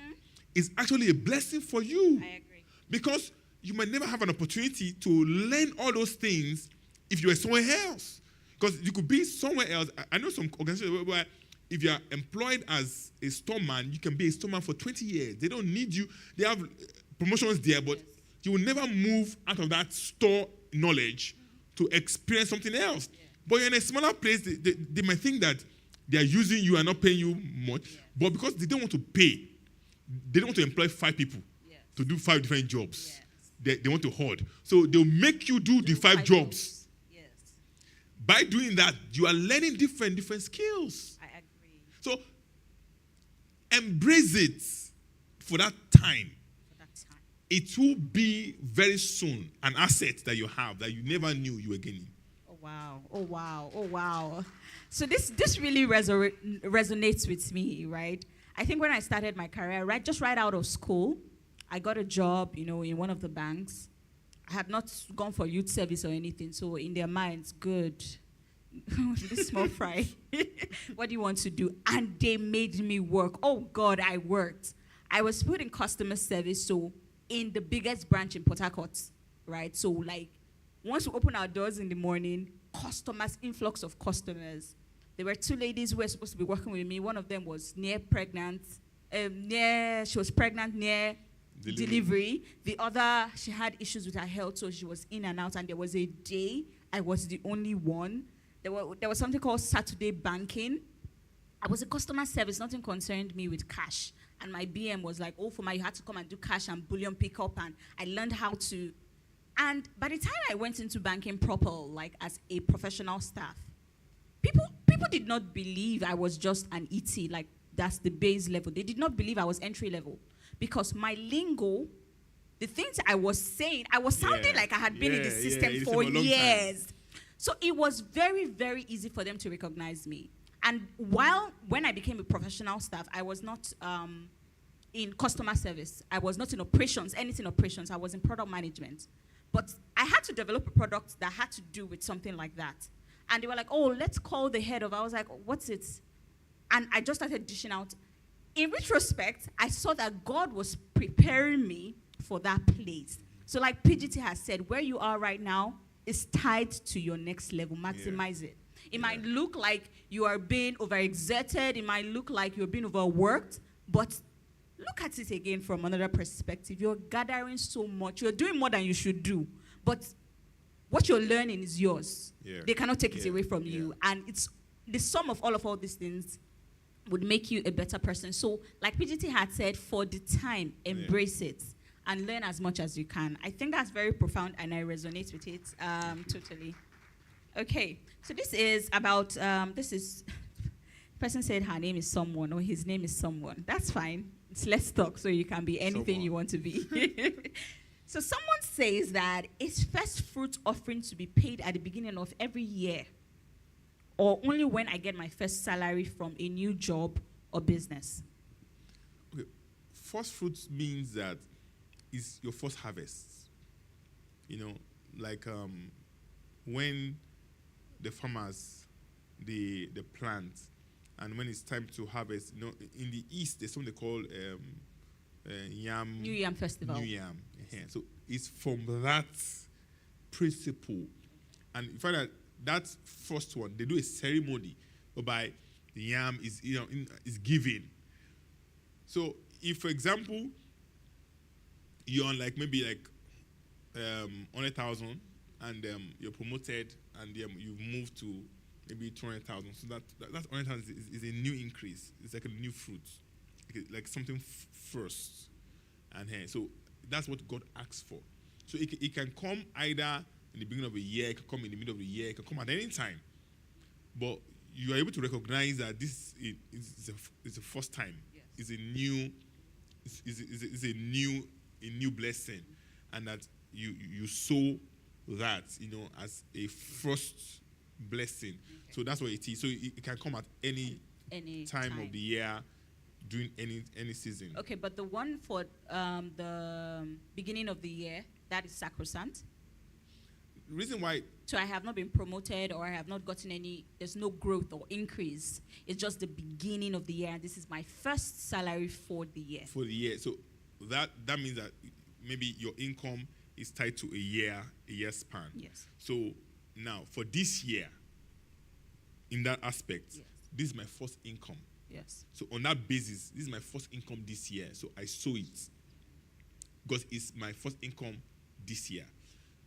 it's actually a blessing for you. I agree. Because you might never have an opportunity to learn all those things if you were somewhere else. Because you could be somewhere else. I know some organizations where if you are employed as a storeman, you can be a storeman for 20 years. They don't need you. They have promotions there, but you will never move out of that store knowledge to experience something else. Yeah. But you're in a smaller place, they might think that they are using you and not paying you much. Yeah. But because they don't want to pay, they don't want to employ 5 people to do 5 different jobs. Yes. They want to hoard. So they'll make you do the 5 jobs. Yes. By doing that, you are learning different skills. I agree. So embrace it for that time. It will be very soon an asset that you have that you never knew you were gaining. Oh, wow. Oh, wow. Oh, wow. So this really resonates with me, right? I think when I started my career, right out of school, I got a job, in one of the banks. I had not gone for youth service or anything, so in their minds, good. This small fry. What do you want to do? And they made me work. Oh, God, I worked. I was put in customer service, so in the biggest branch in Port Harcourt, right? So like, once we open our doors in the morning, influx of customers. There were 2 ladies who were supposed to be working with me. One of them was she was pregnant near delivery. The other, she had issues with her health, so she was in and out. And there was a day I was the only one. There was something called Saturday banking. I was a customer service. Nothing concerned me with cash. And my BM was like, oh, you had to come and do cash and bullion pickup. And I learned how to. And by the time I went into banking proper, like as a professional staff, people did not believe I was just an ET, like that's the base level. They did not believe I was entry level because my lingo, the things I was saying, I was sounding like I had been in the system for years. So it was very, very easy for them to recognize me. And when I became a professional staff, I was not in customer service. I was not in operations, anything operations. I was in product management. But I had to develop a product that had to do with something like that. And they were like, oh, let's call the head of. I was like, what's it? And I just started dishing out. In retrospect, I saw that God was preparing me for that place. So like PGT has said, where you are right now is tied to your next level. Maximize it. It might look like you are being overexerted. It might look like you're being overworked. But look at it again from another perspective. You're gathering so much. You're doing more than you should do. But what you're learning is yours. Yeah. They cannot take it away from you. And it's the sum of all these things would make you a better person. So like PGT had said, for the time, embrace it and learn as much as you can. I think that's very profound and I resonate with it totally. Okay, so this is about, the person said her name is someone or his name is someone. That's fine. It's Let's Talk, so you can be anything you want to be. So someone says that is first fruit offering to be paid at the beginning of every year or only when I get my first salary from a new job or business? Okay. First fruits means that it's your first harvest. You know, like when the farmers, they plant, and when it's time to harvest, you know, in the East, there's something they call yam. New Yam Festival. New Yam. Yeah. So it's from that principle. And you find that first one, they do a ceremony whereby the yam is, is given. So if, for example, you're on maybe 100,000 and you're promoted and you've moved to maybe 200,000. So that 100,000 is a new increase. It's like a new fruit, like something first. And so that's what God asks for. So it can come either in the beginning of a year, it can come in the middle of the year, it can come at any time. But you are able to recognize that this is the first time. Yes. It's a new blessing, and that you sow that as a first blessing. Okay. So that's what it is. So it can come at any time of the year, during any season. Okay, but the one for the beginning of the year, that is sacrosanct. The reason why. So I have not been promoted or I have not gotten there's no growth or increase. It's just the beginning of the year, and this is my first salary for the year. For the year. So that means that maybe your income is tied to a year span. Yes. So now for this year, in that aspect, yes, this is my first income. Yes. So on that basis, this is my first income this year. So I sow it because it's my first income this year.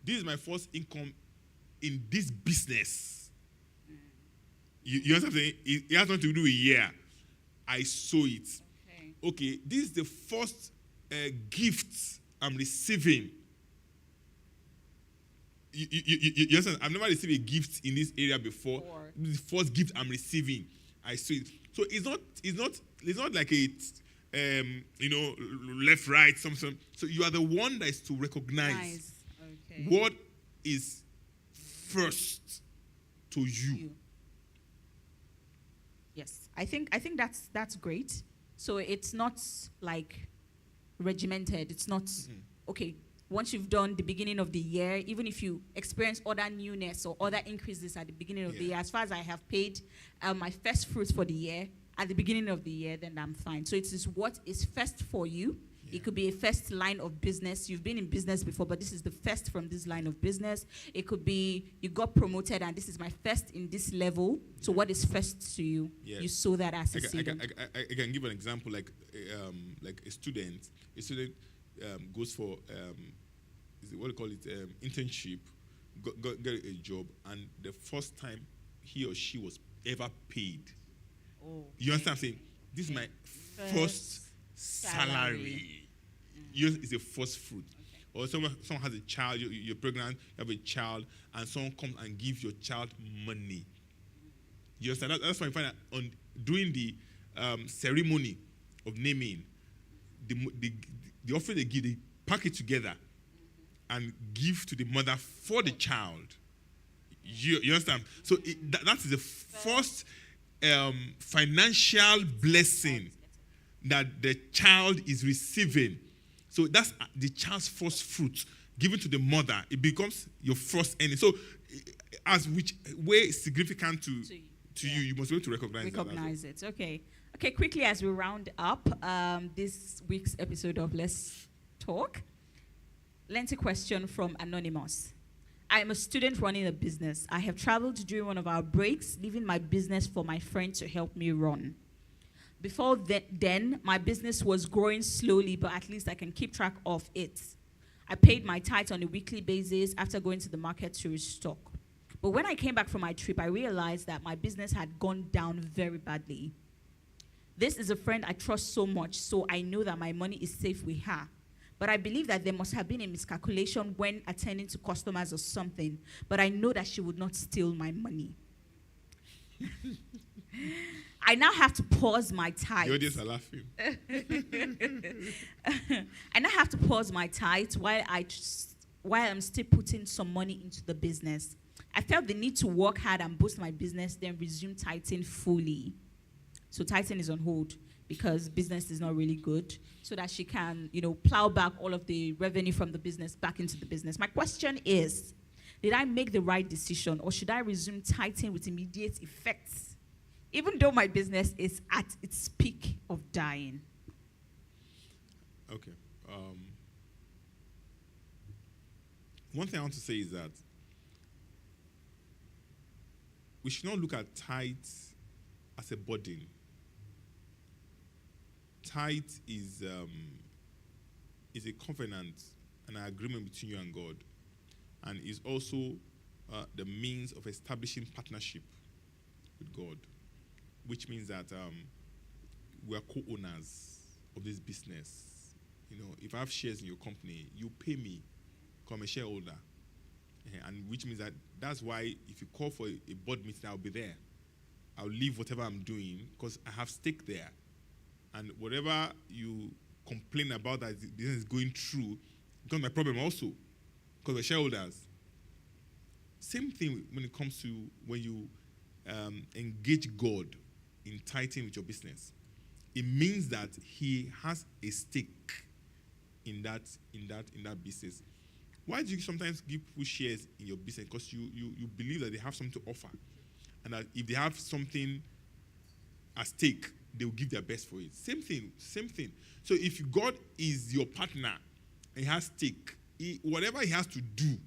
This is my first income in this business. You understand what I'm saying? It has nothing to do with a year. I sow it. Okay, this is the first gift I'm receiving. You understand? I've never received a gift in this area before. This is the first gift I'm receiving. I sow it. So it's not like a left, right, something. So you are the one that is to recognize what is first to you. Yes, I think that's great. So it's not like regimented. It's not okay. Once you've done the beginning of the year, even if you experience other newness or other increases at the beginning of the year, as far as I have paid my first fruits for the year, at the beginning of the year, then I'm fine. So it is what is first for you. Yeah. It could be a first line of business. You've been in business before, but this is the first from this line of business. It could be you got promoted and this is my first in this level. So what is first to you? Yes. You sow that as a seed. I can give an example, like a student. A student goes for what do you call it? Internship, get a job, and the first time he or she was ever paid. Oh, You understand what I'm saying? This is my first salary. It's a first fruit. Or someone has a child, you're pregnant, you have a child, and someone comes and gives your child money. You understand? That's why you find that on during the ceremony of naming, the offering they give, they pack it together and give to the mother for the child. You understand? So that is the first financial blessing that the child is receiving. So that's the child's first fruit given to the mother. It becomes your first earning. So as which way significant to you, you must be able to recognize it. Okay, quickly as we round up this week's episode of Let's Talk. Lengthy question from Anonymous. I am a student running a business. I have traveled during one of our breaks, leaving my business for my friend to help me run. Before then, my business was growing slowly, but at least I can keep track of it. I paid my tithe on a weekly basis after going to the market to restock. But when I came back from my trip, I realized that my business had gone down very badly. This is a friend I trust so much, so I know that my money is safe with her. But I believe that there must have been a miscalculation when attending to customers or something. But I know that she would not steal my money. I now have to pause my tithe. The audience are laughing. I now have to pause my tithe while I'm still putting some money into the business. I felt the need to work hard and boost my business, then resume tithing fully. So tithing is on hold because business is not really good, so that she can, plow back all of the revenue from the business back into the business. My question is, did I make the right decision, or should I resume tithing with immediate effects, even though my business is at its peak of dying? Okay. One thing I want to say is that we should not look at tithes as a burden. Tithe is a covenant, an agreement between you and God, and is also the means of establishing partnership with God, which means that we are co-owners of this business. If I have shares in your company, you pay me, become a shareholder, and which means that's why if you call for a board meeting, I'll be there. I'll leave whatever I'm doing because I have stake there. And whatever you complain about that the business is going through becomes my problem also, because we're shareholders. Same thing when it comes to when you engage God in tithing with your business. It means that He has a stake in that business. Why do you sometimes give people shares in your business? Because you believe that they have something to offer, and that if they have something at stake, they will give their best for it. Same thing. So if God is your partner and He has stake, whatever He has to do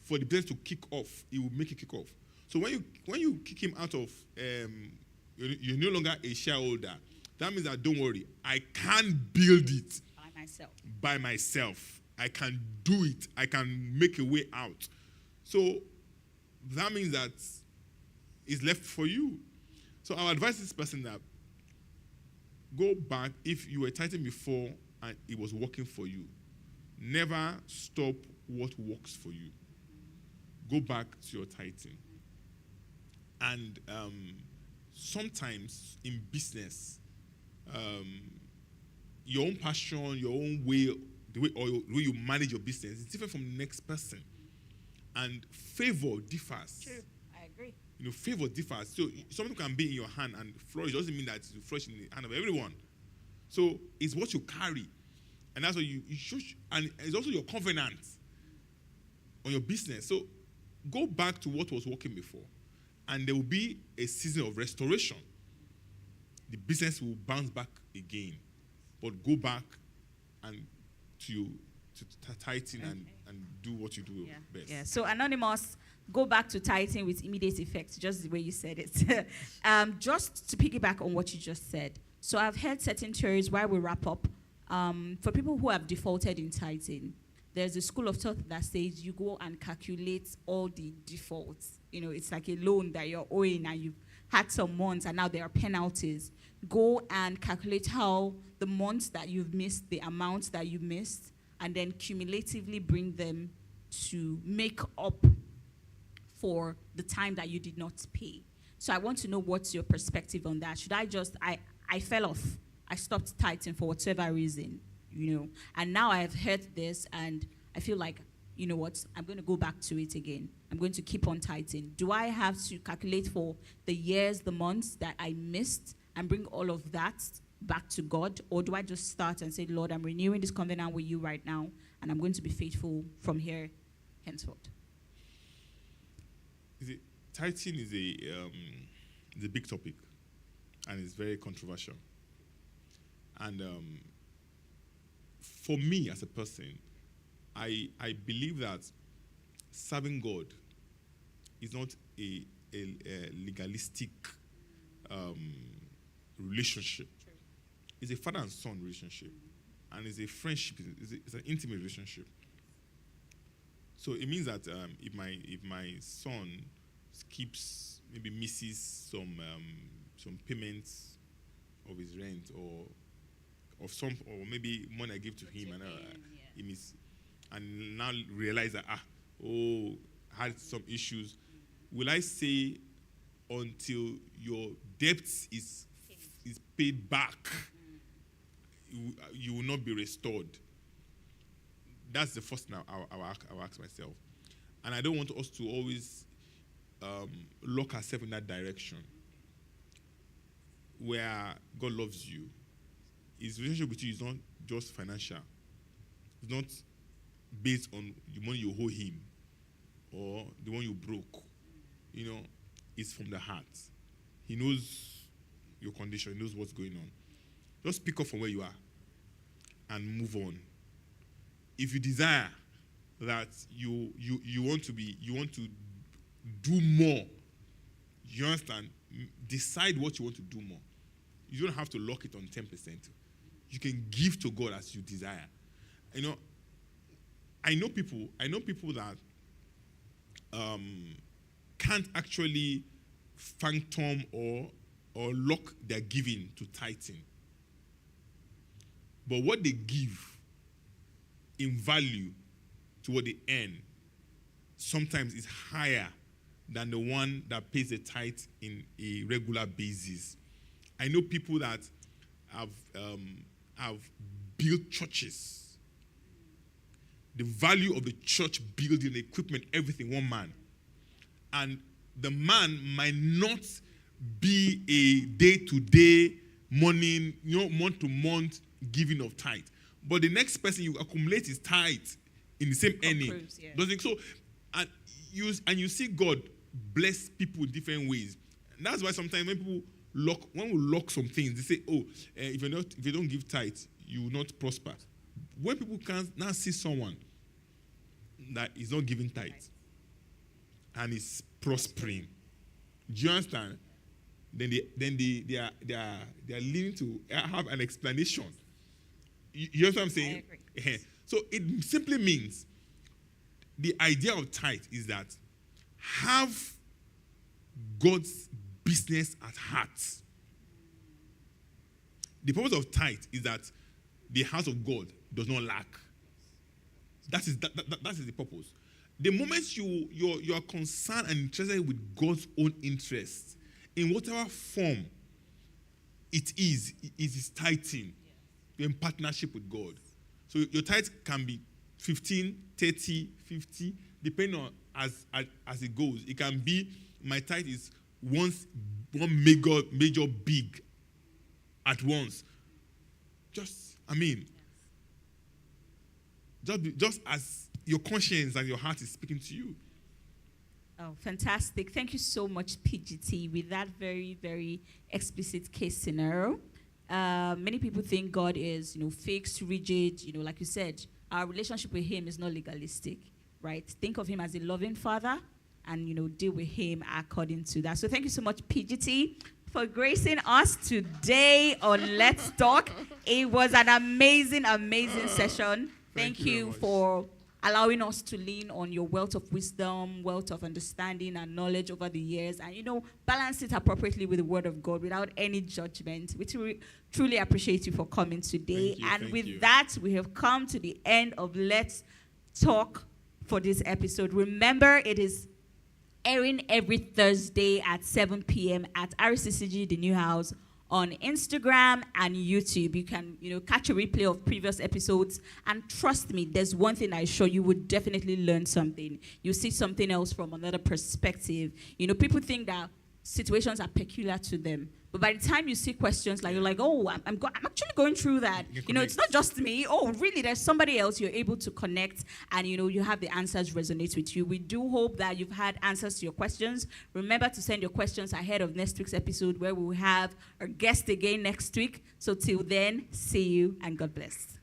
for the business to kick off, He will make it kick off. So when you kick him out of, you're no longer a shareholder. That means that, don't worry, I can't build it by myself. I can do it. I can make a way out. So that means that it's left for you. So I would advise this person that go back. If you were tithing before and it was working for you, never stop what works for you. Go back to your tithing. And sometimes in business, your own passion, your own way, the way you manage your business is different from the next person. And favor differs. True, I agree. Favor differs. So something can be in your hand and flourish. It doesn't mean that it's flourish in the hand of everyone. So it's what you carry. And that's what you should, and it's also your covenant on your business. So go back to what was working before. And there will be a season of restoration. the business will bounce back again. But go back and to tithing and do what you do best. Yeah. So Anonymous, go back to tithing with immediate effect, just the way you said it. Just to piggyback on what you just said. So I've heard certain theories while we wrap up. For people who have defaulted in tithing, there's a school of thought that says you go and calculate all the defaults. You know, it's like a loan that you're owing and you've had some months and now there are penalties. Go and calculate how the months that you've missed, the amounts that you missed, and then cumulatively bring them to make up for the time that you did not pay. So I want to know what's your perspective on that. Should I just, I fell off. I stopped tithing for whatever reason, you know. And now I've heard this and I feel like, you know what, I'm going to go back to it again. I'm going to keep on tithing. Do I have to calculate for the years, the months that I missed and bring all of that back to God? Or do I just start and say, Lord, I'm renewing this covenant with you right now and I'm going to be faithful from here henceforth? Tithing is a big topic and it's very controversial. And for me as a person, I believe that serving God is not a legalistic relationship. True. It's a father and son relationship. And it's a friendship. It's an intimate relationship. So it means that if my son maybe misses some payments of his rent or maybe money I give to him and he miss, and now realize that had some issues, will I say until your debt is paid back, you will not be restored? That's the first thing I'll ask myself. And I don't want us to always lock ourselves in that direction where God loves you. His relationship with you is not just financial. It's not based on the money you owe him or the one you broke. You know, it's from the heart. He knows your condition. He knows what's going on. Just pick up from where you are and move on. If you desire that you want to do more, you understand? Decide what you want to do more. You don't have to lock it on 10%. You can give to God as you desire. You know, I know people that can't actually phantom or lock their giving to tithing. But what they give in value to what they earn sometimes is higher than the one that pays the tithe in a regular basis. I know people that have built churches. The value of the church building, equipment, everything, one man. And the man might not be a day-to-day, morning, month-to-month giving of tithe. But the next person you accumulate his tithe in the same earning. Doesn't so? And you see God bless people in different ways. And that's why sometimes when we lock some things, they say, if you don't give tithe, you will not prosper. When people can now see someone that is not giving tithe and is prospering, do you understand? Then they are leading to have an explanation. You know what I'm saying? I agree. So it simply means the idea of tithe is that have God's business at heart. The purpose of tithe is that the house of God does not lack. That is the purpose. The moment you are concerned and interested with God's own interests, in whatever form it is tithing. You're in partnership with God. So your tithe can be 15, 30, 50, depending on as it goes. It can be my tithe is one major big at once. Just as your conscience and your heart is speaking to you. Oh, fantastic. Thank you so much, PGT, with that very, very explicit case scenario. Many people think God is, fixed, rigid. Like you said, our relationship with him is not legalistic, right? Think of him as a loving father and, deal with him according to that. So thank you so much, PGT, for gracing us today on Let's Talk. It was an amazing, amazing session. Thank you for allowing us to lean on your wealth of wisdom, wealth of understanding and knowledge over the years, and, balance it appropriately with the Word of God without any judgment. We truly appreciate you for coming today. Thank you. That, we have come to the end of Let's Talk for this episode. Remember, it is airing every Thursday at 7 p.m. at RCCG, the New House, on Instagram and YouTube. You can, catch a replay of previous episodes. And trust me, there's one thing I assure you would definitely learn something. You see something else from another perspective. People think that situations are peculiar to them. But by the time you see questions like, you're like, oh, I'm actually going through that. It's not just me. Oh, really, there's somebody else. You're able to connect and, you have the answers resonate with you. We do hope that you've had answers to your questions. Remember to send your questions ahead of next week's episode where we will have our guest again next week. So till then, see you and God bless.